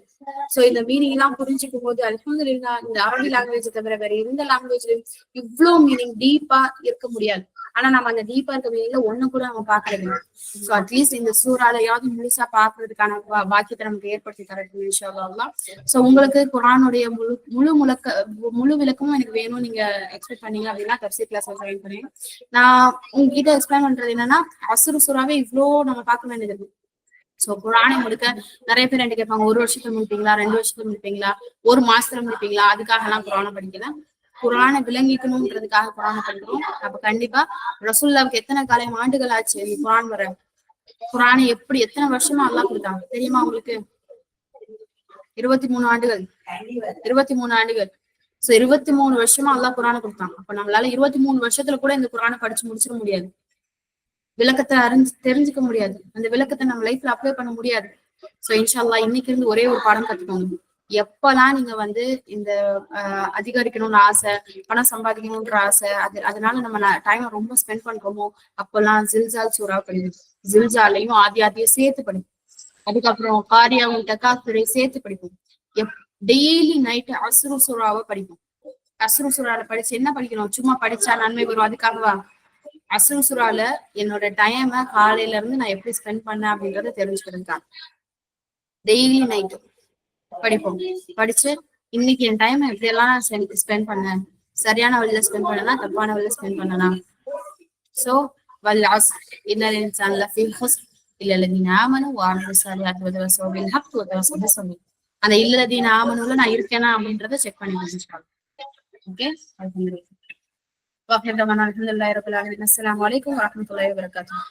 சோ இந்த மீனிங் எல்லாம் புரிஞ்சுக்கும் போது அல்ஹம்துலில்லாஹ் இந்த அரபி லாங்குவேஜ் தவிர வேற எந்த லாங்குவேஜ்லயும் இவ்வளவு மீனிங் டீப்பா இருக்க முடியாது. ஆனா நம்ம அந்த டீப்பா இருக்க மீனிங்ல ஒண்ணு கூட நம்ம பாக்குறது. சோ அட்லீஸ்ட் இந்த சூறாலையாவது முழுசா பாக்குறதுக்கான பாக்கியத்தை நமக்கு ஏற்படுத்தி தரட்டும் இன்ஷா அல்லாஹ். சோ உங்களுக்கு குர்ஆனுடைய முழு விளக்கமும் எனக்கு வேணும் நீங்க எக்ஸ்பெக்ட் பண்ணீங்க அப்படின்னா தஃப்சீர் கிளாஸ் ஜாயின் பண்ணுங்க. நான் உங்ககிட்ட எக்ஸ்பிளைன் பண்றது என்னன்னா அஸ்ர் சூறாவே இவ்வளோ நம்ம பார்க்க வேண்டியது இருக்கு. சோ குர்ஆனை முடிக்க நிறைய பேர் என்கிட்ட கேட்பாங்க, 1 வருஷத்துல முடிப்பீங்களா, 2 வருஷத்துல முடிப்பீங்களா, 1 மாசத்துல முடிப்பீங்களா? அதுக்காக எல்லாம் குர்ஆனை படிக்கல, குர்ஆனை விளங்கிக்கணும்ன்றதுக்காக குர்ஆனை படிக்கிறோம். அப்ப கண்டிப்பா ரசூலுல்லாஹ்வுக்கு எத்தனை காலம் ஆண்டுகள் ஆச்சு இந்த குர்ஆன் வர? குர்ஆனை எப்படி எத்தனை வருஷமா அல்லாஹ் கொடுத்தாங்க தெரியுமா உங்களுக்கு? 23 ஆண்டுகள். 23 ஆண்டுகள். சோ 23 வருஷமா அல்லாஹ் குர்ஆனை கொடுத்தாங்க. அப்ப நம்மளால 23 வருஷத்துல கூட இந்த குர்ஆனை படிச்சு முடிச்சிட முடியாது, விளக்கத்தை தெரிஞ்சுக்க முடியாது, அந்த விளக்கத்தை நம்ம லைஃப்ல அப்ளை பண்ண முடியாது. சோ இன்ஷா அல்லாஹ் இன்னைக்கு இருந்து ஒரே ஒரு பாடம் கத்துக்கோங்க. எப்பெல்லாம் நீங்க வந்து இந்த அதிகரிக்கணும்னு ஆசை, பணம் சம்பாதிக்கணும்ன்ற ஆசை, அதனால நம்ம டைம் ரொம்ப ஸ்பெண்ட் பண்றோமோ அப்பெல்லாம் ஜில்சால் சூறா படிக்கும். ஜில்சாலையும் ஆதியும் சேர்த்து படிக்கும். அதுக்கப்புறம் காரியாவும் தகாசுரை சேர்த்து படிப்போம். டெய்லி நைட்டு அஸ்ரு சூறாவை படிப்போம். அஸ்ரு சூறால படிச்சு என்ன படிக்கணும், சும்மா படிச்சா நன்மை வரும் அதுக்காகவா? அஸ்ரு சூறால என்னோட டைமை காலையில இருந்து நான் எப்படி ஸ்பெண்ட் பண்ணேன் அப்படின்றத தெரிஞ்சுக்கிறதுக்காக டெய்லி நைட்டு படிப்போம். படிச்சு இன்னைக்கு என் டைம் எப்படி எல்லாம் ஸ்பெண்ட் பண்ணேன், சரியான வழியில ஸ்பெண்ட் பண்ணனா தப்பான வழியில ஸ்பெண்ட் பண்ணனா. சோ வல் அஸ்ர் இன்னல் இன்சான லஃபீ ஹுஸ்ர் இல்லல்லதீன ஆமனு வஅமிலு ஸாலிஹாத்தி வதவஸவ் பில் ஹக் வதவஸவ் பிஸ்ஸப்ர். அந்த இல்லல்லதீன ஆமனுல நான் இருக்கேனா அப்படின்றத செக் பண்ணி வச்சுக்கலாம். ஓகே, அல்ஹம்துலில்லாஹ். வாஹிர் தவானா அல்ஹம்துலில்லாஹி ரப்பில் ஆலமீன். அஸ்ஸலாமு அலைக்கும் வரஹ்மத்துல்லாஹி வபரகாத்துஹு.